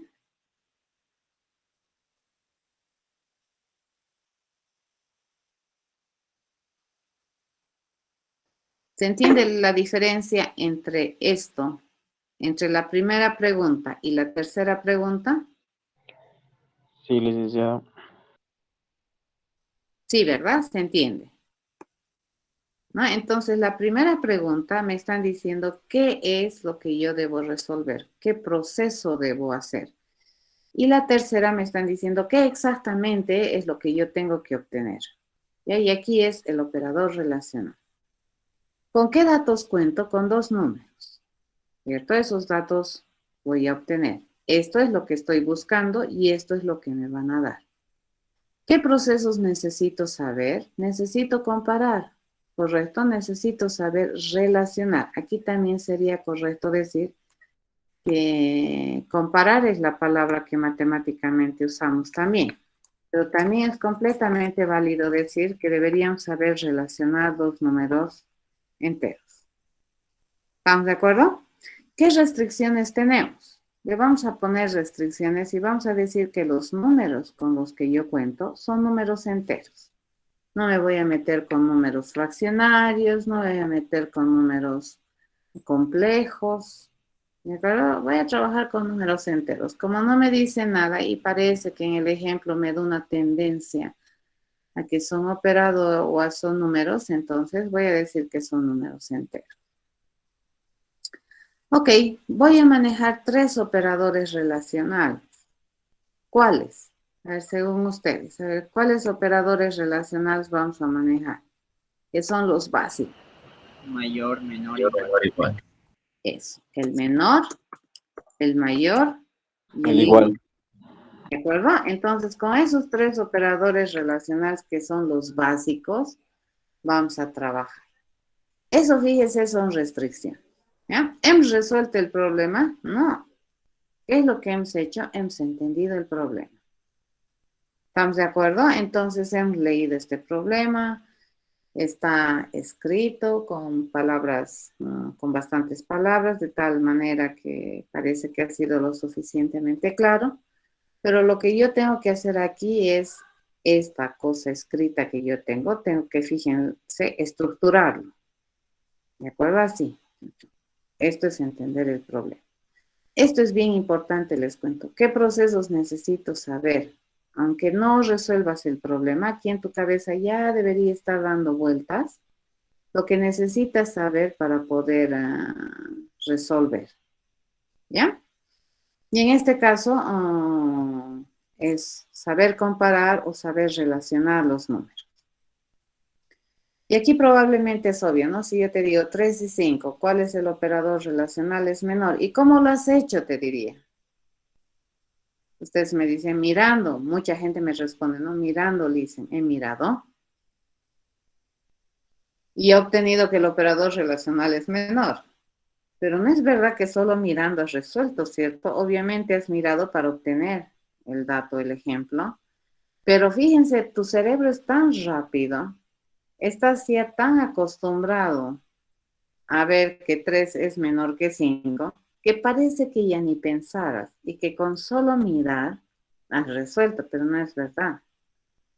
¿Se entiende la diferencia entre esto, entre la primera pregunta y la tercera pregunta? Sí, licenciado. Sí, ¿verdad? Se entiende, ¿no? Entonces, la primera pregunta me están diciendo qué es lo que yo debo resolver, qué proceso debo hacer. Y la tercera me están diciendo qué exactamente es lo que yo tengo que obtener. Y aquí es el operador relacional. ¿Con qué datos cuento? Con 2 números, ¿cierto? Esos datos voy a obtener. Esto es lo que estoy buscando y esto es lo que me van a dar. ¿Qué procesos necesito saber? Necesito comparar, ¿correcto? Necesito saber relacionar. Aquí también sería correcto decir que comparar es la palabra que matemáticamente usamos también. Pero también es completamente válido decir que deberíamos saber relacionar 2 números enteros. ¿Estamos de acuerdo? ¿Qué restricciones tenemos? Le vamos a poner restricciones y vamos a decir que los números con los que yo cuento son números enteros. No me voy a meter con números fraccionarios, no me voy a meter con números complejos. ¿De acuerdo? Voy a trabajar con números enteros. Como no me dice nada y parece que en el ejemplo me da una tendencia a que son operados o son números, entonces voy a decir que son números enteros. Ok, voy a manejar 3 operadores relacionales. ¿Cuáles? A ver, según ustedes, a ver, ¿cuáles operadores relacionales vamos a manejar? Que son los básicos. Mayor, menor, Igual. Eso, el menor el mayor y El igual. ¿de acuerdo? Entonces, con esos tres operadores relacionales que son los básicos, vamos a trabajar. Eso, fíjese, son restricciones. ¿Ya? ¿Hemos resuelto el problema? No. ¿Qué es lo que hemos hecho? Hemos entendido el problema. ¿Estamos de acuerdo? Entonces, hemos leído este problema. Está escrito con palabras, con bastantes palabras, de tal manera que parece que ha sido lo suficientemente claro. Pero lo que yo tengo que hacer aquí es esta cosa escrita que yo tengo que, fíjense, estructurarlo. ¿De acuerdo? Así. Esto es entender el problema. Esto es bien importante, les cuento. ¿Qué procesos necesito saber? Aunque no resuelvas el problema, aquí en tu cabeza ya debería estar dando vueltas lo que necesitas saber para poder resolver. ¿Ya? Y en este caso es saber comparar o saber relacionar los números. Y aquí probablemente es obvio, ¿no? Si yo te digo 3 y 5, ¿cuál es el operador relacional? Es menor. ¿Y cómo lo has hecho? Te diría. Ustedes me dicen mirando. Mucha gente me responde, ¿no? Mirando, le dicen, he mirado. Y he obtenido que el operador relacional es menor. Pero no es verdad que solo mirando has resuelto, ¿cierto? Obviamente has mirado para obtener el dato, el ejemplo. Pero fíjense, tu cerebro es tan rápido, estás ya tan acostumbrado a ver que 3 es menor que 5, que parece que ya ni pensaras y que con solo mirar has resuelto, pero no es verdad.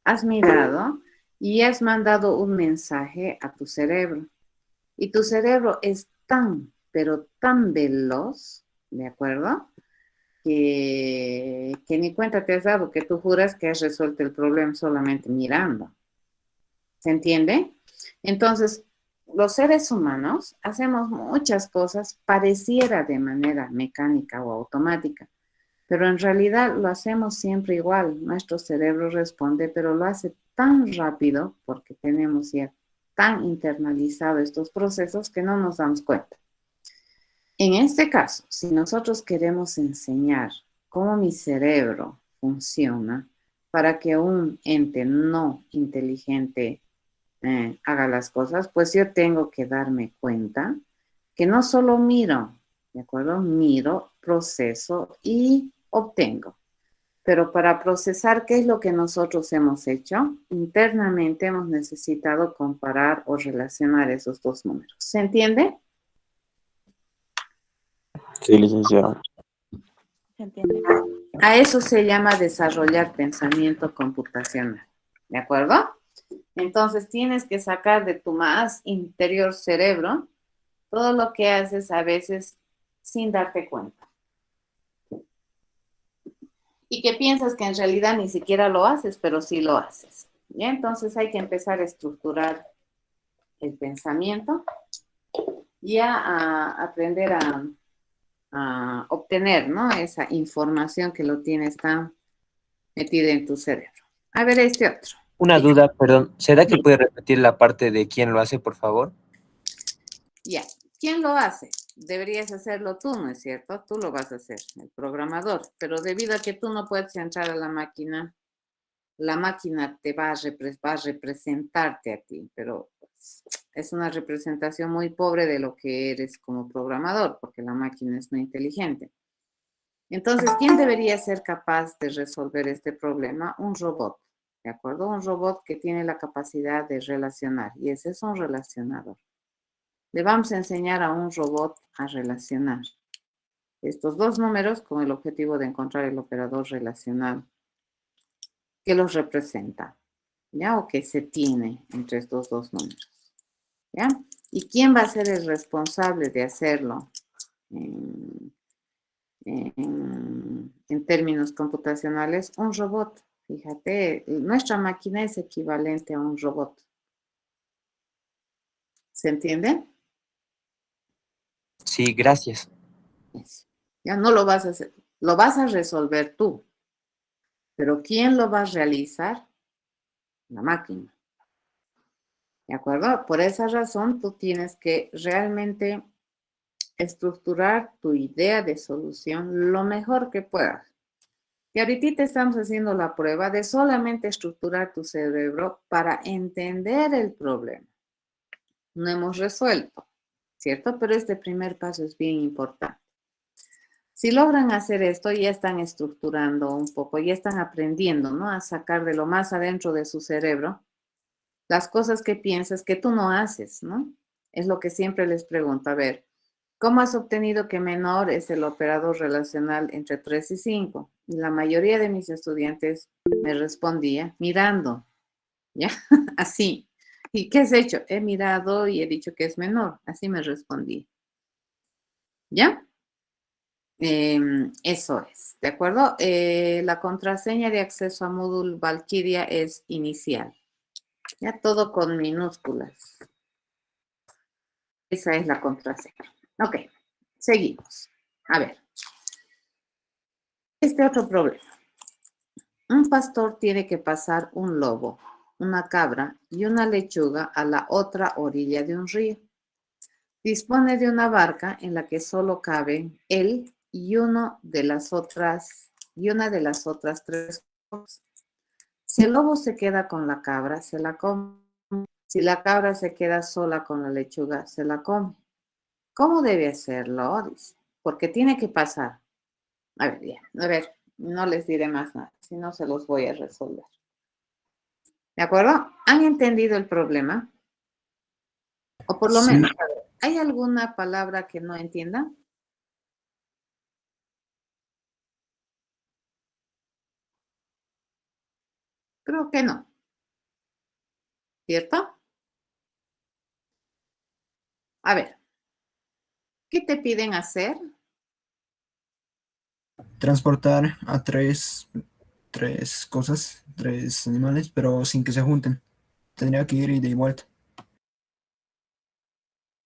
Has mirado y has mandado un mensaje a tu cerebro. Y tu cerebro es tan, pero tan veloz, ¿de acuerdo? Que ni cuenta te has dado, que tú juras que has resuelto el problema solamente mirando. ¿Se entiende? Entonces, los seres humanos hacemos muchas cosas pareciera de manera mecánica o automática, pero en realidad lo hacemos siempre igual. Nuestro cerebro responde, pero lo hace tan rápido porque tenemos ya tan internalizado estos procesos que no nos damos cuenta. En este caso, si nosotros queremos enseñar cómo mi cerebro funciona para que un ente no inteligente haga las cosas, pues yo tengo que darme cuenta que no solo miro, ¿de acuerdo? Miro, proceso y obtengo. Pero para procesar qué es lo que nosotros hemos hecho, internamente hemos necesitado comparar o relacionar esos dos números. ¿Se entiende? Sí, licenciado. ¿Se entiende? A eso se llama desarrollar pensamiento computacional. ¿De acuerdo? Entonces tienes que sacar de tu más interior cerebro todo lo que haces a veces sin darte cuenta. Y que piensas que en realidad ni siquiera lo haces, pero sí lo haces. ¿Ya? Entonces hay que empezar a estructurar el pensamiento y a aprender a obtener, ¿no? Esa información que lo tienes tan metida en tu cerebro. A ver, este otro. Una duda, perdón. ¿Será que puede repetir la parte de quién lo hace, por favor? Ya. ¿Quién lo hace? Deberías hacerlo tú, ¿no es cierto? Tú lo vas a hacer, el programador. Pero debido a que tú no puedes entrar a la máquina te va a representarte a ti, pero pues, es una representación muy pobre de lo que eres como programador, porque la máquina es no inteligente. Entonces, ¿quién debería ser capaz de resolver este problema? Un robot, ¿de acuerdo? Un robot que tiene la capacidad de relacionar, y ese es un relacionador. Le vamos a enseñar a un robot a relacionar estos dos números con el objetivo de encontrar el operador relacional que los representa, ¿ya? O que se tiene entre estos dos números, ¿ya? ¿Y quién va a ser el responsable de hacerlo en términos computacionales? Un robot. Fíjate, nuestra máquina es equivalente a un robot. ¿Se entiende? Sí, gracias. Eso. Ya no lo vas a hacer, lo vas a resolver tú, pero ¿quién lo va a realizar? La máquina. ¿De acuerdo? Por esa razón, tú tienes que realmente estructurar tu idea de solución lo mejor que puedas. Y ahorita estamos haciendo la prueba de solamente estructurar tu cerebro para entender el problema. No hemos resuelto, ¿cierto? Pero este primer paso es bien importante. Si logran hacer esto, ya están estructurando un poco, ya están aprendiendo, ¿no? A sacar de lo más adentro de su cerebro las cosas que piensas que tú no haces, ¿no? Es lo que siempre les pregunto. A ver, ¿cómo has obtenido que menor es el operador relacional entre 3 y 5? Y la mayoría de mis estudiantes me respondía mirando, ¿ya? Así. ¿Y qué has hecho? He mirado y he dicho que es menor. Así me respondí. ¿Ya? Eso es, ¿de acuerdo? La contraseña de acceso a Moodle Valkyria es inicial. Ya todo con minúsculas. Esa es la contraseña. Ok, seguimos. A ver. Este otro problema. Un pastor tiene que pasar un lobo, una cabra y una lechuga a la otra orilla de un río. Dispone de una barca en la que solo caben él y una de las otras 3 cosas. Si el lobo se queda con la cabra, se la come. Si la cabra se queda sola con la lechuga, se la come. ¿Cómo debe hacerlo? Dice, porque tiene que pasar. A ver, bien, a ver, no les diré más nada, si no se los voy a resolver. ¿De acuerdo? ¿Han entendido el problema? O por lo menos, a ver, ¿hay alguna palabra que no entiendan? Creo que no. ¿Cierto? A ver, ¿qué te piden hacer? Transportar a tres cosas, tres animales, pero sin que se junten. Tendría que ir ida y vuelta.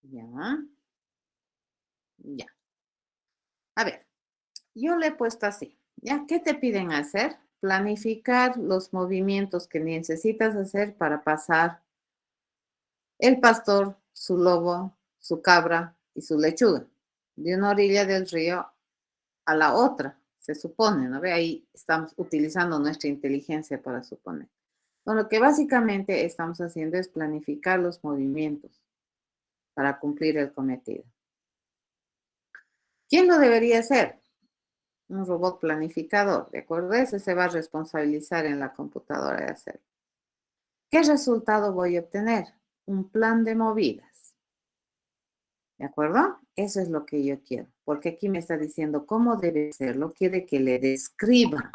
Ya. Ya. A ver, yo le he puesto así. ¿Ya? ¿Qué te piden hacer? Planificar los movimientos que necesitas hacer para pasar el pastor, su lobo, su cabra y su lechuga de una orilla del río a la otra, se supone, ¿no ve? Ahí estamos utilizando nuestra inteligencia para suponer. Bueno, lo que básicamente estamos haciendo es planificar los movimientos para cumplir el cometido. ¿Quién lo debería hacer? Un robot planificador, ¿de acuerdo? Ese se va a responsabilizar en la computadora de hacerlo. ¿Qué resultado voy a obtener? Un plan de movidas. ¿De acuerdo? Eso es lo que yo quiero, porque aquí me está diciendo cómo debe hacerlo, quiere que le describa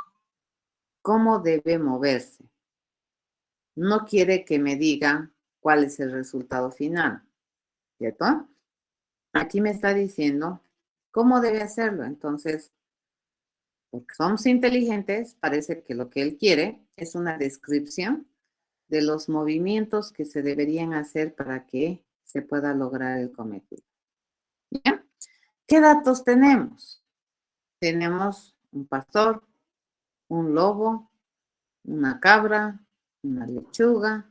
cómo debe moverse. No quiere que me diga cuál es el resultado final, ¿cierto? Aquí me está diciendo cómo debe hacerlo. Entonces, porque somos inteligentes, parece que lo que él quiere es una descripción de los movimientos que se deberían hacer para que se pueda lograr el cometido. ¿Ya? ¿Qué datos tenemos? Tenemos un pastor, un lobo, una cabra, una lechuga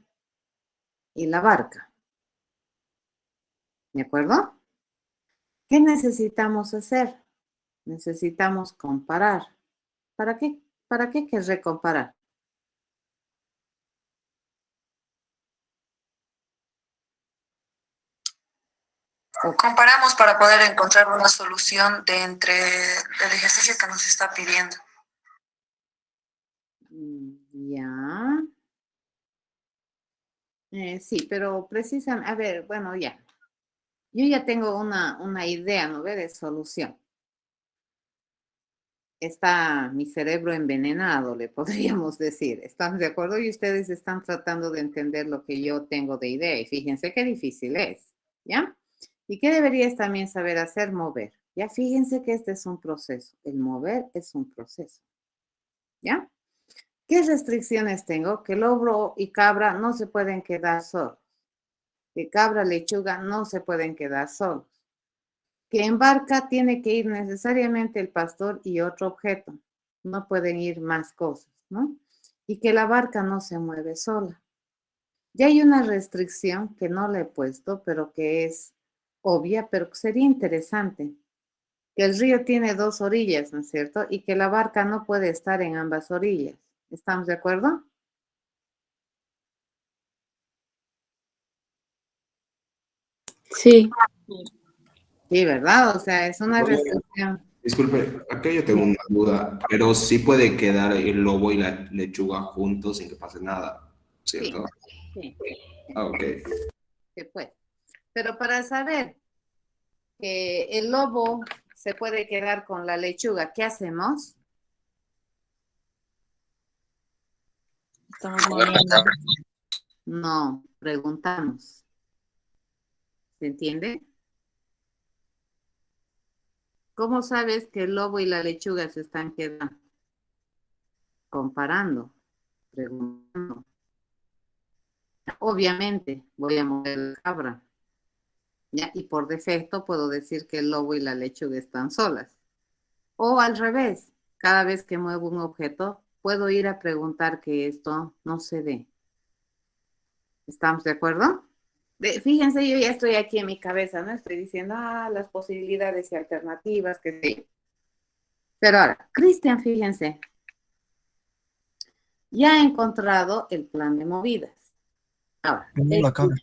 y la barca. ¿De acuerdo? ¿Qué necesitamos hacer? Necesitamos comparar. ¿Para qué? ¿Para qué querré comparar? Comparamos para poder encontrar una solución de entre el ejercicio que nos está pidiendo. Ya. Sí, pero precisamente, a ver, bueno, ya. Yo ya tengo una idea, ¿no ve? De solución. Está mi cerebro envenenado, le podríamos decir. ¿Están de acuerdo? Y ustedes están tratando de entender lo que yo tengo de idea. Y fíjense qué difícil es, ¿ya? ¿Y qué deberías también saber hacer? Mover. Ya fíjense que este es un proceso. El mover es un proceso, ¿ya? ¿Qué restricciones tengo? Que lobo y cabra no se pueden quedar solos. Que cabra, lechuga no se pueden quedar solos. Que en barca tiene que ir necesariamente el pastor y otro objeto. No pueden ir más cosas, ¿no? Y que la barca no se mueve sola. Ya hay una restricción que no le he puesto, pero que es obvia, pero sería interesante. Que el río tiene dos orillas, ¿no es cierto? Y que la barca no puede estar en ambas orillas. ¿Estamos de acuerdo? Sí. Sí, ¿verdad? O sea, es una Oye, restricción. disculpe, acá yo tengo una duda, pero sí puede quedar el lobo y la lechuga juntos sin que pase nada, Sí, ¿cierto? sí, Ah, ok. se puede. Pero para saber que el lobo se puede quedar con la lechuga, ¿qué hacemos? Estamos moviendo. No, preguntamos. ¿Se entiende? ¿Cómo sabes que el lobo y la lechuga se están quedando? Comparando, preguntando. Obviamente voy a mover la cabra, ¿ya? Y por defecto puedo decir que el lobo y la lechuga están solas. O al revés, cada vez que muevo un objeto, puedo ir a preguntar que esto no se dé. ¿Estamos de acuerdo? Fíjense, yo ya estoy aquí en mi cabeza, ¿no? Estoy diciendo, las posibilidades y alternativas, que sí. Pero ahora, Cristian, fíjense, ya ha encontrado el plan de movidas. Ahora, No la cabra.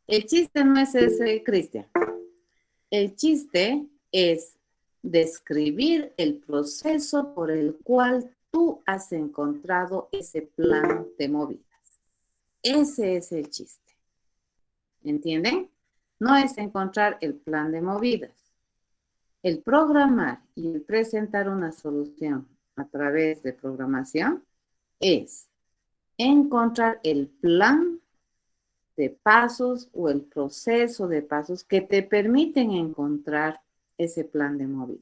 el chiste no es ese, Cristian. El chiste es describir el proceso por el cual tú has encontrado ese plan de movidas. Ese es el chiste. ¿Entienden? No es encontrar el plan de movidas. El programar y el presentar una solución a través de programación es encontrar el plan de pasos o el proceso de pasos que te permiten encontrar ese plan de movida.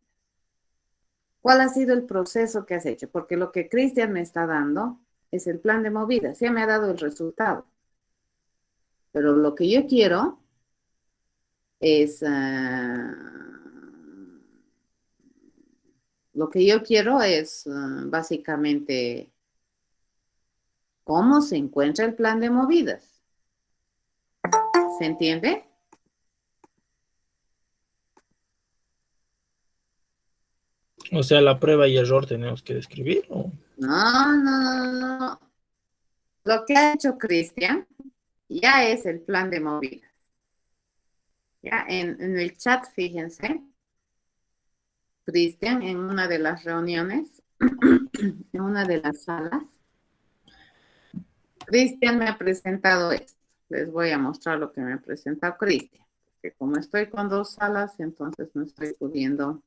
¿Cuál ha sido el proceso que has hecho? Porque lo que Cristian me está dando es el plan de movida. Sí me ha dado el resultado. Pero lo que yo quiero es... lo que yo quiero es básicamente cómo se encuentra el plan de movidas. ¿Se entiende? O sea, la prueba y error tenemos que describir, ¿o? No, no, no, no. Lo que ha hecho Cristian ya es el plan de movidas. Ya en el chat, fíjense, Cristian, en una de las reuniones, en una de las salas, Cristian me ha presentado esto. Les voy a mostrar lo que me ha presentado Cristian. Porque como estoy con dos salas, entonces no estoy pudiendo.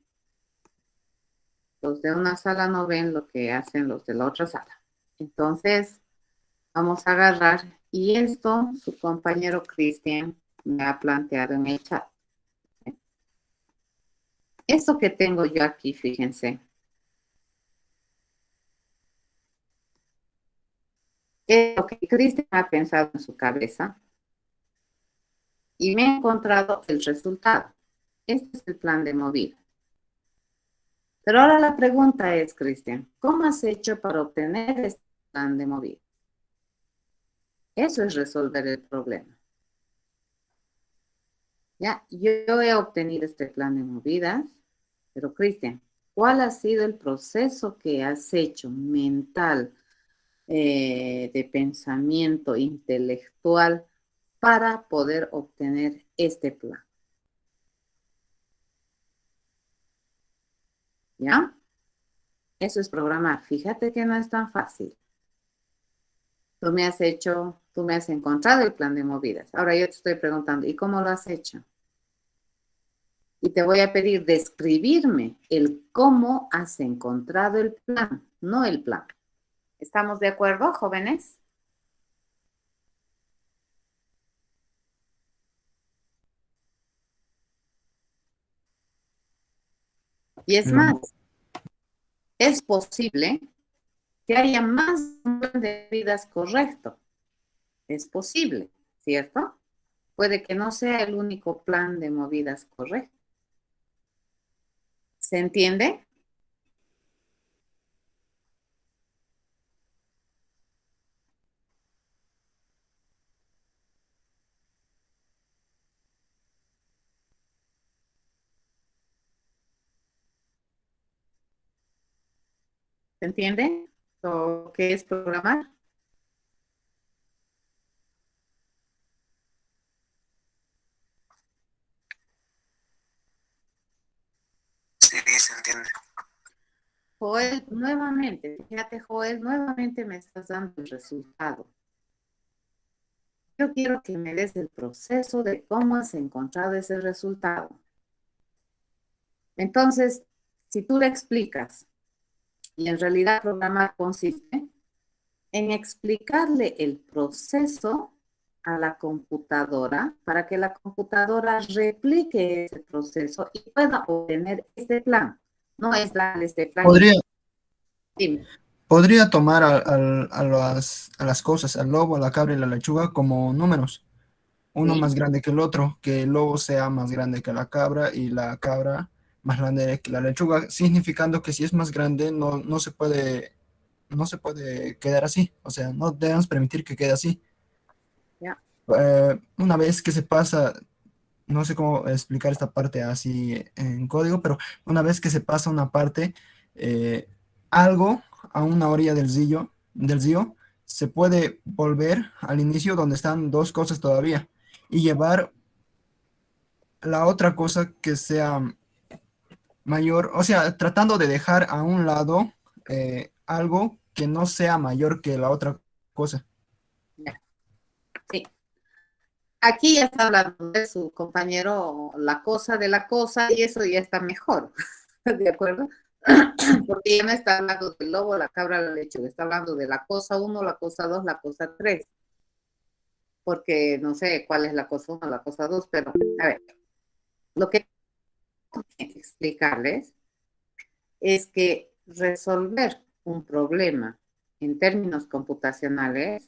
Los de una sala no ven lo que hacen los de la otra sala. Entonces, vamos a agarrar. Y esto, su compañero Cristian me ha planteado en el chat. Esto que tengo yo aquí, fíjense, es lo que Cristian ha pensado en su cabeza y me he encontrado el resultado. Este es el plan de movida. Pero ahora la pregunta es, Cristian, ¿cómo has hecho para obtener este plan de movida? Eso es resolver el problema. Ya, yo he obtenido este plan de movidas, pero Cristian, ¿cuál ha sido el proceso que has hecho mental, de pensamiento intelectual para poder obtener este plan? ¿Ya? Eso es programar. Fíjate que no es tan fácil. Tú me has encontrado el plan de movidas. Ahora yo te estoy preguntando, ¿y cómo lo has hecho? Y te voy a pedir describirme el cómo has encontrado el plan, no el plan. ¿Estamos de acuerdo, jóvenes? Y es más, es posible que haya más de un plan de movidas correcto. Es posible, ¿cierto? Puede que no sea el único plan de movidas correcto. ¿Se entiende? ¿Se entiende lo que es programar? Sí, se entiende. Joel, nuevamente, fíjate, Joel, nuevamente me estás dando el resultado. Yo quiero que me des el proceso de cómo has encontrado ese resultado. Entonces, si tú le explicas, y en realidad programar consiste en explicarle el proceso a la computadora para que la computadora replique ese proceso y pueda obtener este plan. No es darle este plan. Dime. Podría tomar a las cosas, al lobo, a la cabra y la lechuga como números. Uno Sí. más grande que el otro, que el lobo sea más grande que la cabra y la cabra más grande que la lechuga, significando que si es más grande no se puede quedar así, o sea, no debemos permitir que quede así. Ya. Una vez que se pasa, no sé cómo explicar esta parte así en código, pero una vez que se pasa una parte, algo a una orilla del río, se puede volver al inicio donde están dos cosas todavía y llevar la otra cosa que sea mayor, o sea, tratando de dejar a un lado algo que no sea mayor que la otra cosa. Ya. Sí. Aquí ya está hablando de su compañero la cosa de la cosa y eso ya está mejor. ¿De acuerdo? Porque ya no está hablando del lobo, la cabra, la lechuga. Está hablando de la cosa 1, la cosa 2, la cosa 3. Porque no sé cuál es la cosa 1, la cosa 2, pero a ver, lo que tengo que explicarles es que resolver un problema en términos computacionales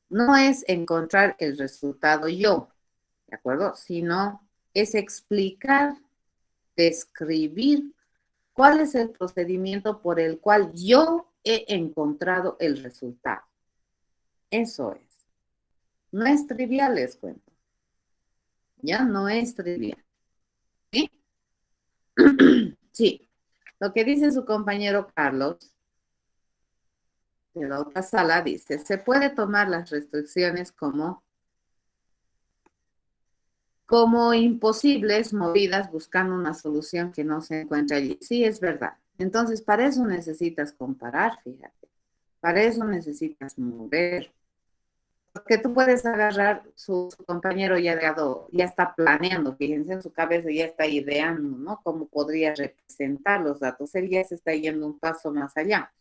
no es encontrar el resultado yo, ¿de acuerdo? Sino es explicar, describir cuál es el procedimiento por el cual yo he encontrado el resultado. Eso es. No es trivial, les cuento. Ya no es trivial. ¿Sí? Sí. Lo que dice su compañero Carlos de la otra sala dice, se puede tomar las restricciones como imposibles, movidas, buscando una solución que no se encuentra allí. Sí, es verdad. Entonces, para eso necesitas comparar, fíjate. Para eso necesitas mover. Porque tú puedes agarrar, su compañero ya está planeando, fíjense, en su cabeza ya está ideando, ¿no? Cómo podría representar los datos. Él ya se está yendo un paso más allá.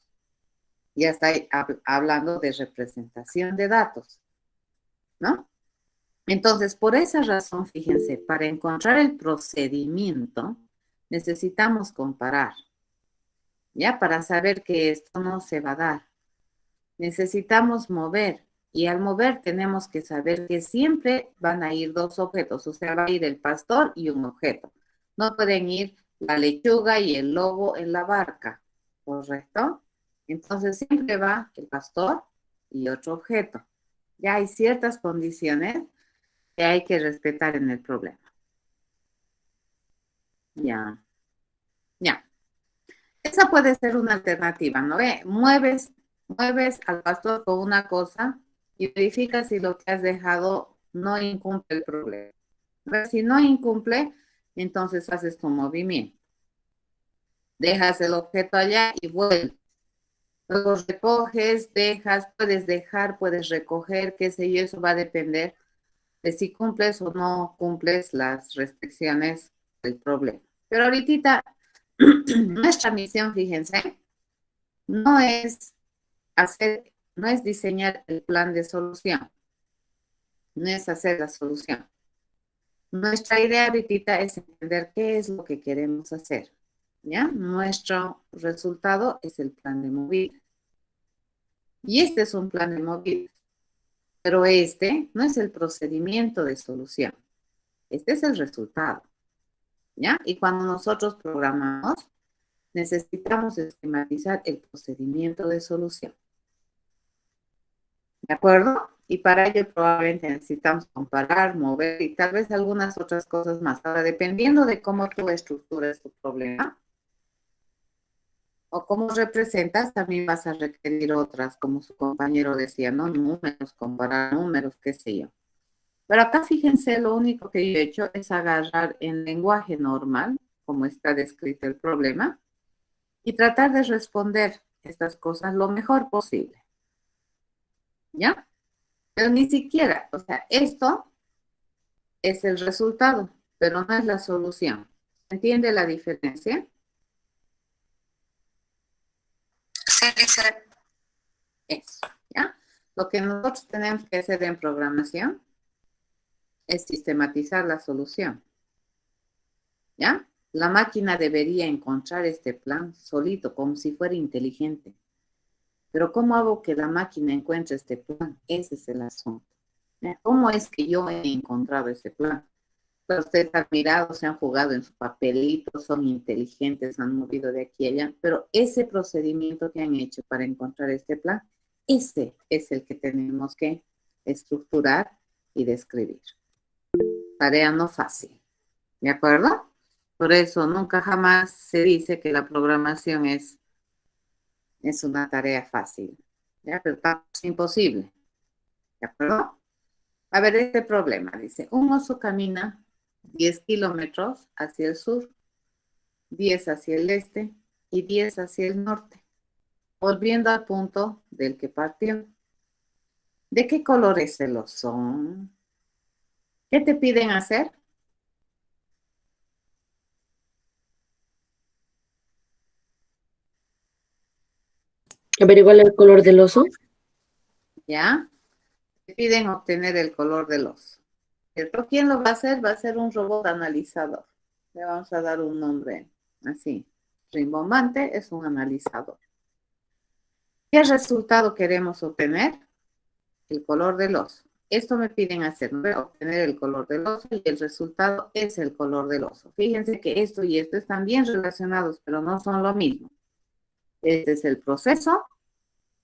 Ya está hablando de representación de datos, ¿no? Entonces, por esa razón, fíjense, para encontrar el procedimiento, necesitamos comparar, ¿ya? Para saber que esto no se va a dar. Necesitamos mover, y al mover tenemos que saber que siempre van a ir dos objetos, o sea, va a ir el pastor y un objeto. No pueden ir la lechuga y el lobo en la barca, ¿correcto? Entonces, siempre va el pastor y otro objeto. Ya hay ciertas condiciones que hay que respetar en el problema. Ya. Esa puede ser una alternativa, ¿no ve? Mueves al pastor con una cosa y verificas si lo que has dejado no incumple el problema. Si no incumple, entonces haces tu movimiento. Dejas el objeto allá y vuelves. Luego recoges, dejas, puedes dejar, puedes recoger, qué sé yo, eso va a depender de si cumples o no cumples las restricciones del problema. Pero ahorita nuestra misión, fíjense, no es diseñar el plan de solución, no es hacer la solución. Nuestra idea ahorita es entender qué es lo que queremos hacer, ¿ya? Nuestro resultado es el plan de movidas. Y este es un plan de movidas. Pero este no es el procedimiento de solución. Este es el resultado, ¿ya? Y cuando nosotros programamos, necesitamos esquematizar el procedimiento de solución. ¿De acuerdo? Y para ello probablemente necesitamos comparar, mover y tal vez algunas otras cosas más. Ahora, dependiendo de cómo tú estructuras tu problema, o como representas, también vas a requerir otras, como su compañero decía, ¿no? Números, comparar números, qué sé yo. Pero acá fíjense, lo único que yo he hecho es agarrar en lenguaje normal, como está descrito el problema, y tratar de responder estas cosas lo mejor posible. ¿Ya? Pero ni siquiera, o sea, esto es el resultado, pero no es la solución. ¿Entiende la diferencia? Sí, dice. Eso, ¿ya? Lo que nosotros tenemos que hacer en programación es sistematizar la solución, ¿ya? La máquina debería encontrar este plan solito, como si fuera inteligente. Pero ¿cómo hago que la máquina encuentre este plan? Ese es el asunto. ¿Ya? ¿Cómo es que yo he encontrado ese plan? Pero ustedes han mirado, se han jugado en su papelito, son inteligentes, han movido de aquí a allá, pero ese procedimiento que han hecho para encontrar este plan, ese es el que tenemos que estructurar y describir. Tarea no fácil, ¿de acuerdo? Por eso nunca jamás se dice que la programación es una tarea fácil, ¿ya? Pero es imposible, ¿de acuerdo? A ver, este problema dice, un oso camina 10 kilómetros hacia el sur, 10 hacia el este y 10 hacia el norte, volviendo al punto del que partió. ¿De qué color es el oso? ¿Qué te piden hacer? Averiguar el color del oso. ¿Ya? Te piden obtener el color del oso. ¿Cierto? ¿Quién lo va a hacer? Va a ser un robot analizador. Le vamos a dar un nombre así. Rimbombante es un analizador. ¿Qué resultado queremos obtener? El color del oso. Esto me piden hacer, ¿no? Obtener el color del oso y el resultado es el color del oso. Fíjense que esto y esto están bien relacionados, pero no son lo mismo. Este es el proceso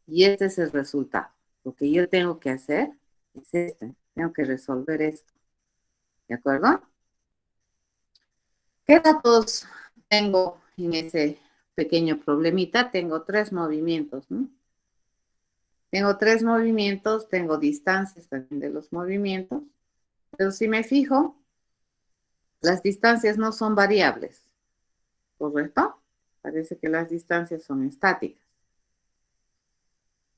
y este es el resultado. Lo que yo tengo que hacer es este. Tengo que resolver esto. ¿De acuerdo? ¿Qué datos tengo en ese pequeño problemita? Tengo 3 movimientos, ¿no? Tengo 3 movimientos, tengo distancias también de los movimientos, pero si me fijo, las distancias no son variables, ¿correcto? Parece que las distancias son estáticas.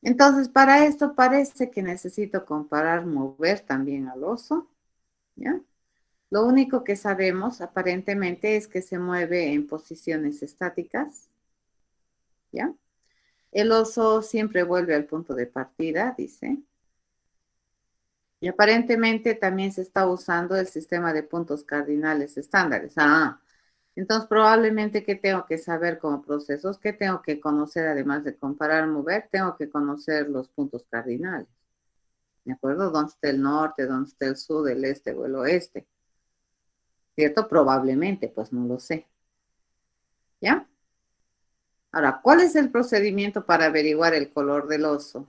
Entonces, para esto parece que necesito comparar mover también al oso, ¿ya? Lo único que sabemos aparentemente es que se mueve en posiciones estáticas, ¿ya? El oso siempre vuelve al punto de partida, dice. Y aparentemente también se está usando el sistema de puntos cardinales estándares. Entonces probablemente ¿qué tengo que saber como procesos? ¿Qué tengo que conocer además de comparar, mover? Tengo que conocer los puntos cardinales. ¿De acuerdo? ¿Dónde está el norte? ¿Dónde está el sur, el este o el oeste? ¿Cierto? Probablemente, pues no lo sé. ¿Ya? Ahora, ¿cuál es el procedimiento para averiguar el color del oso?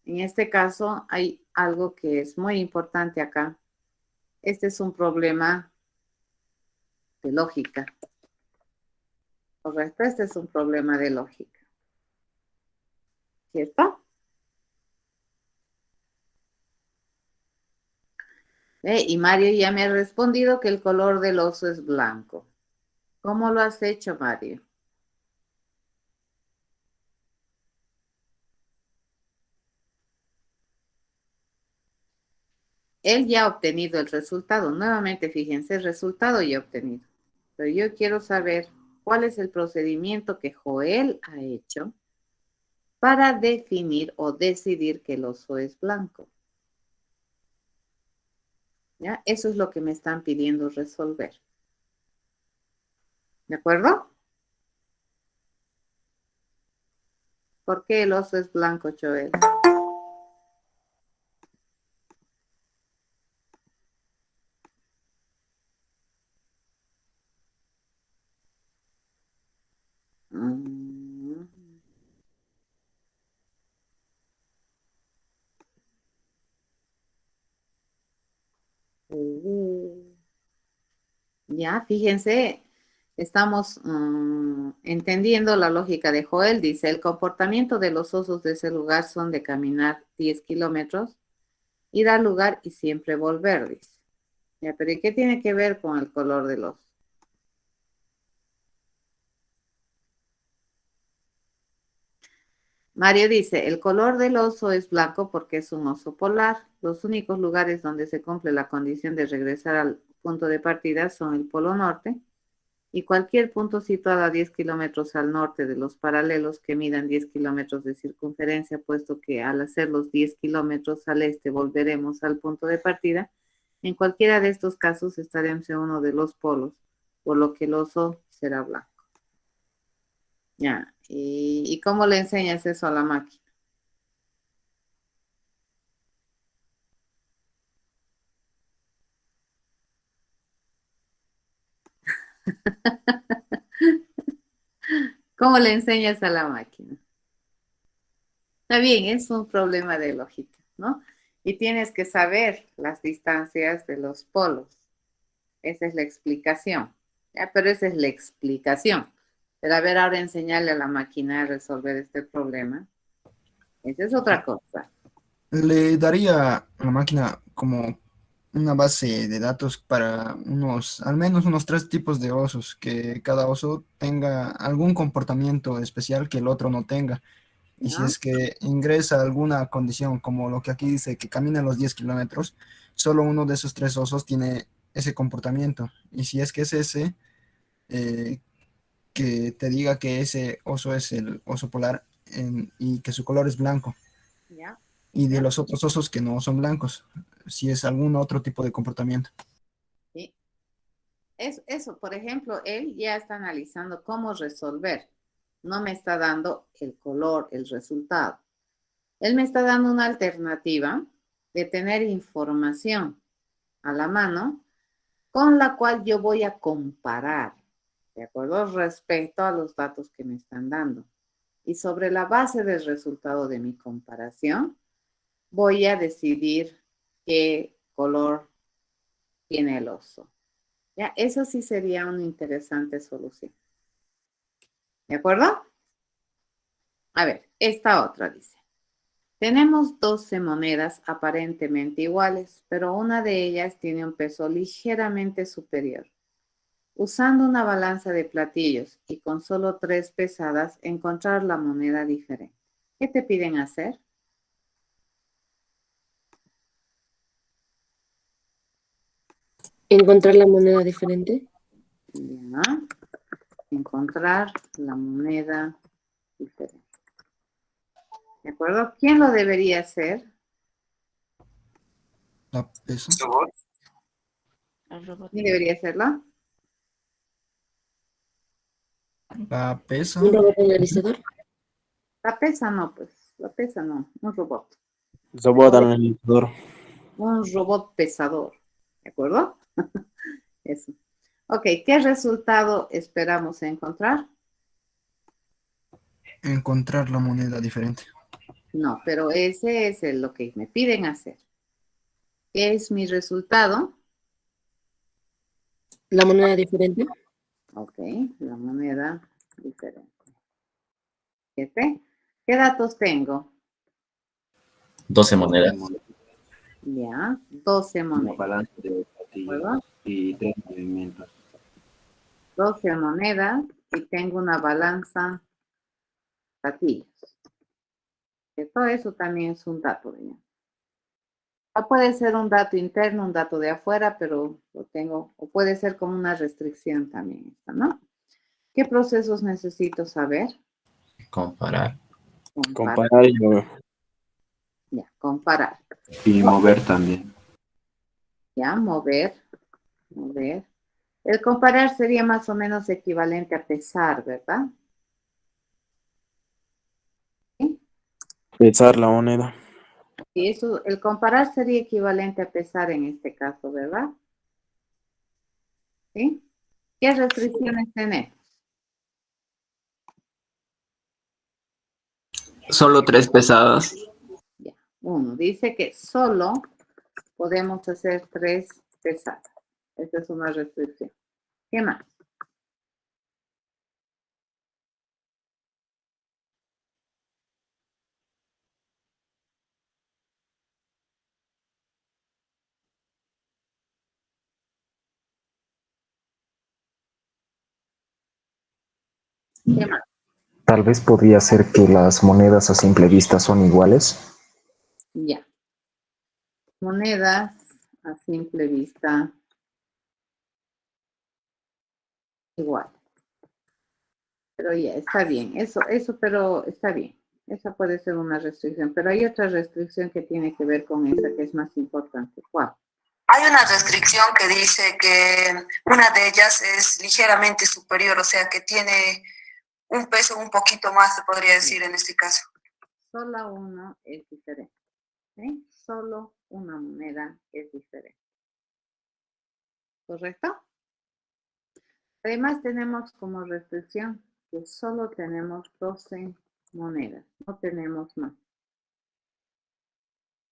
En este caso hay algo que es muy importante acá. Este es un problema de lógica. Correcto, este es un problema de lógica. ¿Cierto? Y Mario ya me ha respondido que el color del oso es blanco. ¿Cómo lo has hecho, Mario? Él ya ha obtenido el resultado. Nuevamente, fíjense, el resultado ya obtenido. Pero yo quiero saber cuál es el procedimiento que Joel ha hecho para definir o decidir que el oso es blanco. ¿Ya? Eso es lo que me están pidiendo resolver. ¿De acuerdo? ¿Por qué el oso es blanco, Joel? Mm. Ya, fíjense, Estamos entendiendo la lógica de Joel. Dice, el comportamiento de los osos de ese lugar son de caminar 10 kilómetros, ir al lugar y siempre volver, dice. Ya, pero ¿y qué tiene que ver con el color del oso? Mario dice, el color del oso es blanco porque es un oso polar. Los únicos lugares donde se cumple la condición de regresar al punto de partida son el Polo Norte y cualquier punto situado a 10 kilómetros al norte de los paralelos que midan 10 kilómetros de circunferencia, puesto que al hacer los 10 kilómetros al este volveremos al punto de partida. En cualquiera de estos casos estaremos en uno de los polos, por lo que el oso será blanco. Ya, ¿y cómo le enseñas eso a la máquina? ¿Cómo le enseñas a la máquina? Está bien, es un problema de lógica, ¿no? Y tienes que saber las distancias de los polos. Esa es la explicación. Ya, pero esa es la explicación. Pero a ver, ahora enseñarle a la máquina a resolver este problema. Esa es otra cosa. Le daría a la máquina como una base de datos para al menos unos 3 tipos de osos, que cada oso tenga algún comportamiento especial que el otro no tenga. Y si ¿Ya? es que ingresa alguna condición, como lo que aquí dice, que camina los 10 kilómetros, solo uno de esos 3 osos tiene ese comportamiento. Y si es que es ese, eh, que te diga que ese oso es el oso polar y que su color es blanco. ¿Ya? Y de ¿Ya? los otros osos que no son blancos, si es algún otro tipo de comportamiento. Sí. Eso, por ejemplo, él ya está analizando cómo resolver. No me está dando el color, el resultado. Él me está dando una alternativa de tener información a la mano con la cual yo voy a comparar, ¿de acuerdo? Respecto a los datos que me están dando. Y sobre la base del resultado de mi comparación, voy a decidir qué color tiene el oso. Ya, eso sí sería una interesante solución. ¿De acuerdo? A ver, esta otra dice. Tenemos 12 monedas aparentemente iguales, pero una de ellas tiene un peso ligeramente superior. Usando una balanza de platillos y con solo 3 pesadas, encontrar la moneda diferente. ¿Qué te piden hacer? Encontrar la moneda diferente. Ya, encontrar la moneda diferente. ¿De acuerdo? ¿Quién lo debería hacer? La pesa. ¿Quién debería hacerlo? La pesa. Un robot analizador. La pesa no, pues. La pesa no, un robot. Robot analizador. Un robot pesador. ¿De acuerdo? Eso. Ok, ¿qué resultado esperamos encontrar? Encontrar la moneda diferente. No, pero ese es lo que me piden hacer. ¿Qué es mi resultado? La moneda diferente. Ok, la moneda diferente. ¿Qué datos tengo? 12 monedas. Ya, 12 Una monedas. balanza de platillos ¿Verdad? y 3 movimientos. 12 monedas y tengo una balanza platillos. Que todo eso también es un dato, ¿ya? Puede ser un dato interno, un dato de afuera, pero lo tengo, o puede ser como una restricción también, ¿no? ¿Qué procesos necesito saber? Comparar. Comparar y mover. Ya, comparar. Y mover también. Ya, mover. El comparar sería más o menos equivalente a pesar, ¿verdad? ¿Sí? Pesar la moneda. Y eso, el comparar sería equivalente a pesar en este caso, ¿verdad? ¿Sí? ¿Qué restricciones tenemos? Solo 3 pesadas. Ya, uno dice que solo podemos hacer 3 pesadas. Esa es una restricción. ¿Qué más? ¿Qué más? Tal vez podría ser que las monedas a simple vista son iguales. Ya. Monedas a simple vista igual. Pero ya, está bien. Pero está bien. Esa puede ser una restricción. Pero hay otra restricción que tiene que ver con esa que es más importante. ¿Cuál? Hay una restricción que dice que una de ellas es ligeramente superior, o sea que tiene un peso un poquito más, se podría decir en este caso. Solo uno es diferente. ¿Sí? Solo una moneda es diferente. ¿Correcto? Además tenemos como restricción que solo tenemos 12 monedas, no tenemos más.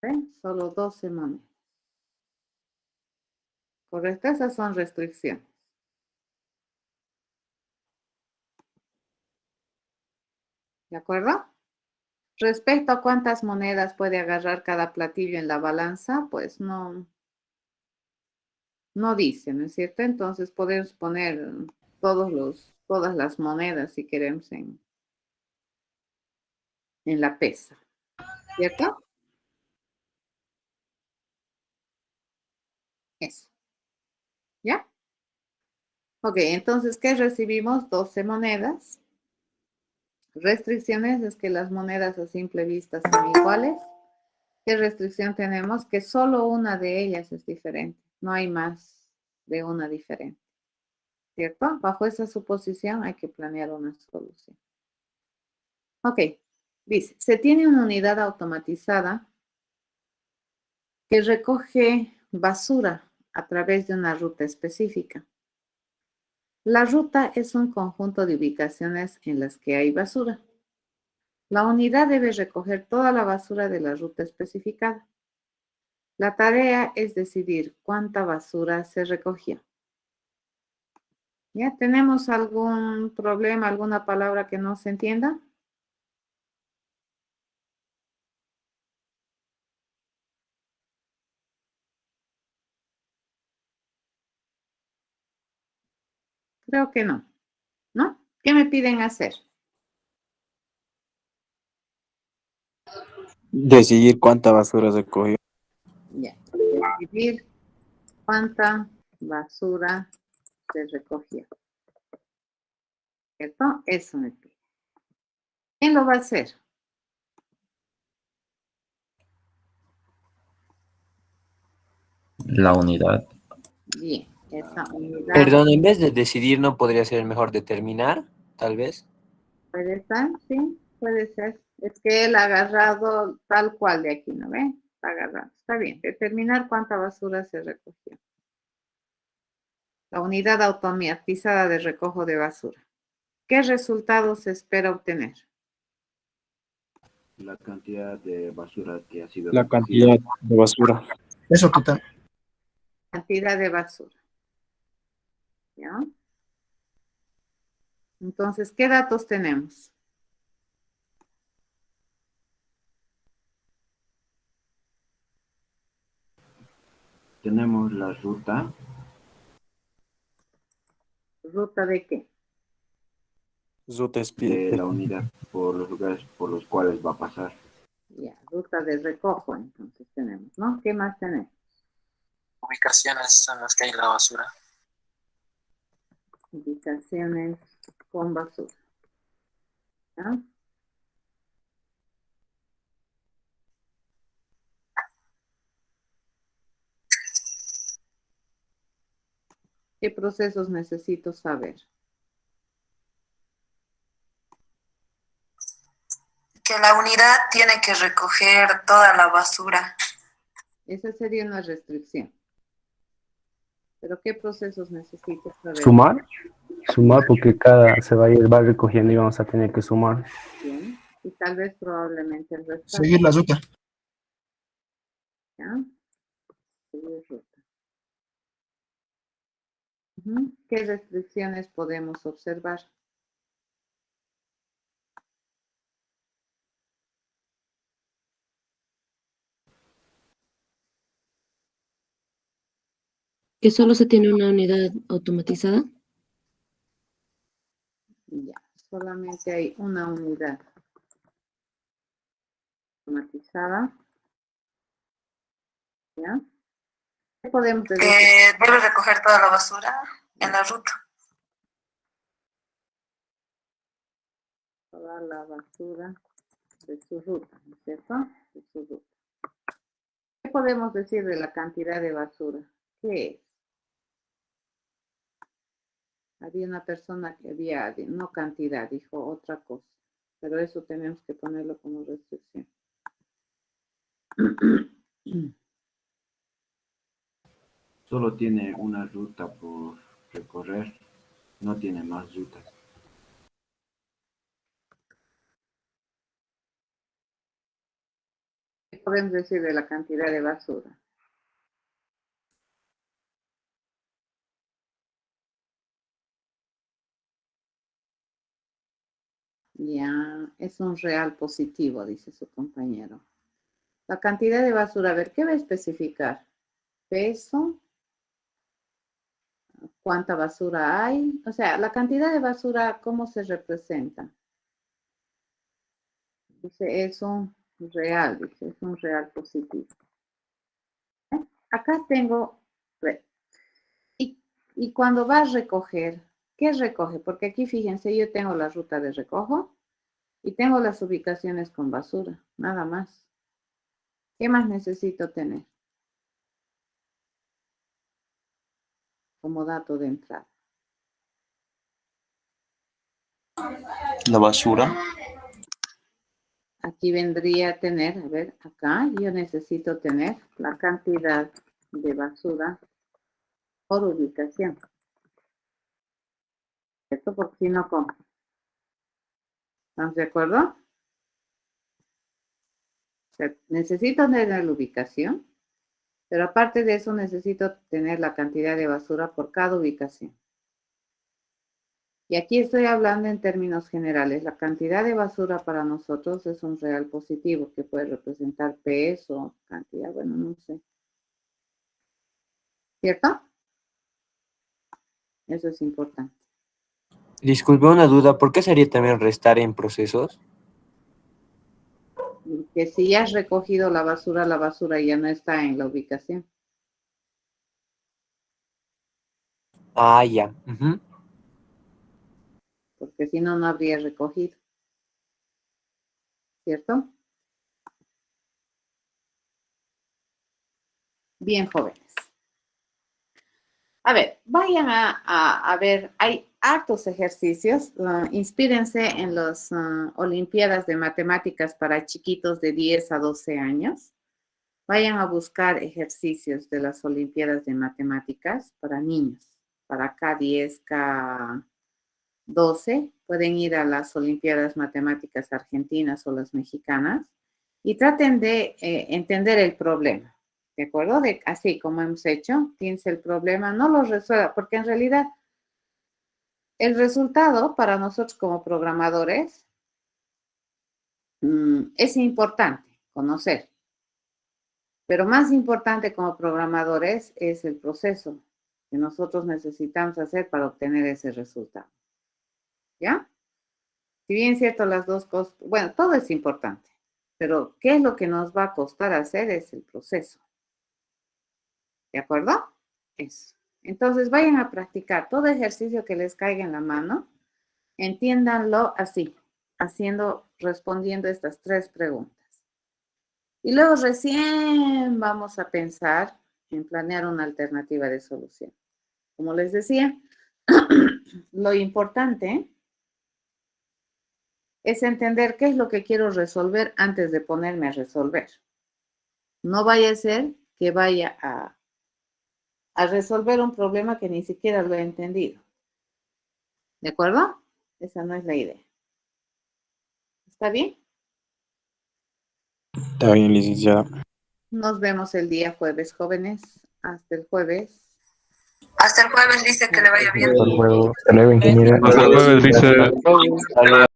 ¿Sí? Solo 12 monedas. ¿Correcto? Esas son restricciones. ¿De acuerdo? Respecto a cuántas monedas puede agarrar cada platillo en la balanza, pues no dice, ¿no es cierto? Entonces podemos poner todas las monedas si queremos en la pesa, ¿cierto? Eso. ¿Ya? Ok, entonces, ¿qué recibimos? 12 monedas. Restricciones es que las monedas a simple vista son iguales. ¿Qué restricción tenemos? Que solo una de ellas es diferente. No hay más de una diferente. ¿Cierto? Bajo esa suposición hay que planear una solución. Ok, dice, se tiene una unidad automatizada que recoge basura a través de una ruta específica. La ruta es un conjunto de ubicaciones en las que hay basura. La unidad debe recoger toda la basura de la ruta especificada. La tarea es decidir cuánta basura se recogió. ¿Ya tenemos algún problema, alguna palabra que no se entienda? Creo que no. ¿No? ¿Qué me piden hacer? Decidir cuánta basura se cogió. Ya. Decidir cuánta basura se recogió. ¿Cierto? Eso me pide. ¿Quién lo va a hacer? La unidad. Bien. Esa unidad Perdón, en vez de decidir, ¿no podría ser mejor determinar, tal vez? puede estar, sí, puede ser. Es que él ha agarrado tal cual de aquí, ¿no ve? Está agarrado. Está bien. Determinar cuánta basura se recogió. La unidad automatizada de recojo de basura. ¿Qué resultados se espera obtener? La cantidad de basura que ha sido La recogida. cantidad de basura. Eso total. Cantidad de basura. ¿Ya? Entonces, ¿qué datos tenemos? Tenemos la ruta. ¿Ruta de qué? Ruta De la unidad por los lugares por los cuales va a pasar. Ya, ruta de recojo, entonces tenemos, ¿no? ¿Qué más tenemos? Ubicaciones en las que hay la basura. Ubicaciones con basura. ¿Ya? ¿Qué procesos necesito saber? Que la unidad tiene que recoger toda la basura. Esa sería una restricción. ¿Pero qué procesos necesito saber? Sumar porque cada se va recogiendo y vamos a tener que sumar. Bien. Y tal vez probablemente el restar. Seguir la ruta. ¿Ya? Seguir ruta. ¿Qué restricciones podemos observar? ¿Que solo se tiene una unidad automatizada? Ya, solamente hay una unidad automatizada. ¿Ya? ¿Qué podemos decir? Debe recoger toda la basura en la ruta. Toda la basura de su ruta, ¿no es cierto? De su ruta. ¿Qué podemos decir de la cantidad de basura? ¿Qué es? Había una persona que había, no cantidad, dijo otra cosa, pero eso tenemos que ponerlo como restricción. Solo tiene una ruta por recorrer, no tiene más rutas. ¿Qué podemos decir de la cantidad de basura? Ya, es un real positivo, dice su compañero. La cantidad de basura, a ver, ¿qué va a especificar? Peso, cuánta basura hay, o sea, la cantidad de basura, ¿cómo se representa? Dice, es un real, dice, es un real positivo. Acá tengo, y cuando va a recoger, ¿qué recoge? Porque aquí fíjense, yo tengo la ruta de recojo y tengo las ubicaciones con basura, nada más. ¿Qué más necesito tener como dato de entrada? La basura. Aquí vendría a tener, a ver, acá yo necesito tener la cantidad de basura por ubicación. ¿Cierto? Porque si no, ¿cómo? ¿Estamos de acuerdo? O sea, necesito tener la ubicación, pero aparte de eso necesito tener la cantidad de basura por cada ubicación. Y aquí estoy hablando en términos generales. La cantidad de basura para nosotros es un real positivo que puede representar peso, cantidad, bueno, no sé. ¿Cierto? Eso es importante. Disculpe una duda, ¿por qué sería también restar en procesos? Que si ya has recogido la basura ya no está en la ubicación. Ah, ya. Ujú. Porque si no, no habría recogido. ¿Cierto? Bien, jóvenes. A ver, vayan a ver, hay hartos ejercicios. Inspírense en las Olimpiadas de Matemáticas para chiquitos de 10 a 12 años. Vayan a buscar ejercicios de las Olimpiadas de Matemáticas para niños, para K10, K12. Pueden ir a las Olimpiadas Matemáticas argentinas o las mexicanas y traten de entender el problema. ¿De acuerdo? Así como hemos hecho, tienes el problema, no lo resuelva, porque en realidad el resultado para nosotros como programadores es importante conocer, pero más importante como programadores es el proceso que nosotros necesitamos hacer para obtener ese resultado. ¿Ya? Si bien es cierto las dos cosas, bueno, todo es importante, pero ¿qué es lo que nos va a costar hacer? Es el proceso. ¿De acuerdo? Eso. Entonces vayan a practicar todo ejercicio que les caiga en la mano. Entiéndanlo así, respondiendo estas 3 preguntas. Y luego recién vamos a pensar en planear una alternativa de solución. Como les decía, lo importante es entender qué es lo que quiero resolver antes de ponerme a resolver. No vaya a ser que vaya a resolver un problema que ni siquiera lo he entendido. ¿De acuerdo? Esa no es la idea. ¿Está bien? Está bien, licenciada. Nos vemos el día jueves, jóvenes. Hasta el jueves. Hasta el jueves, dice que le vaya bien. Hasta luego, ingeniera. Hasta el jueves, dice.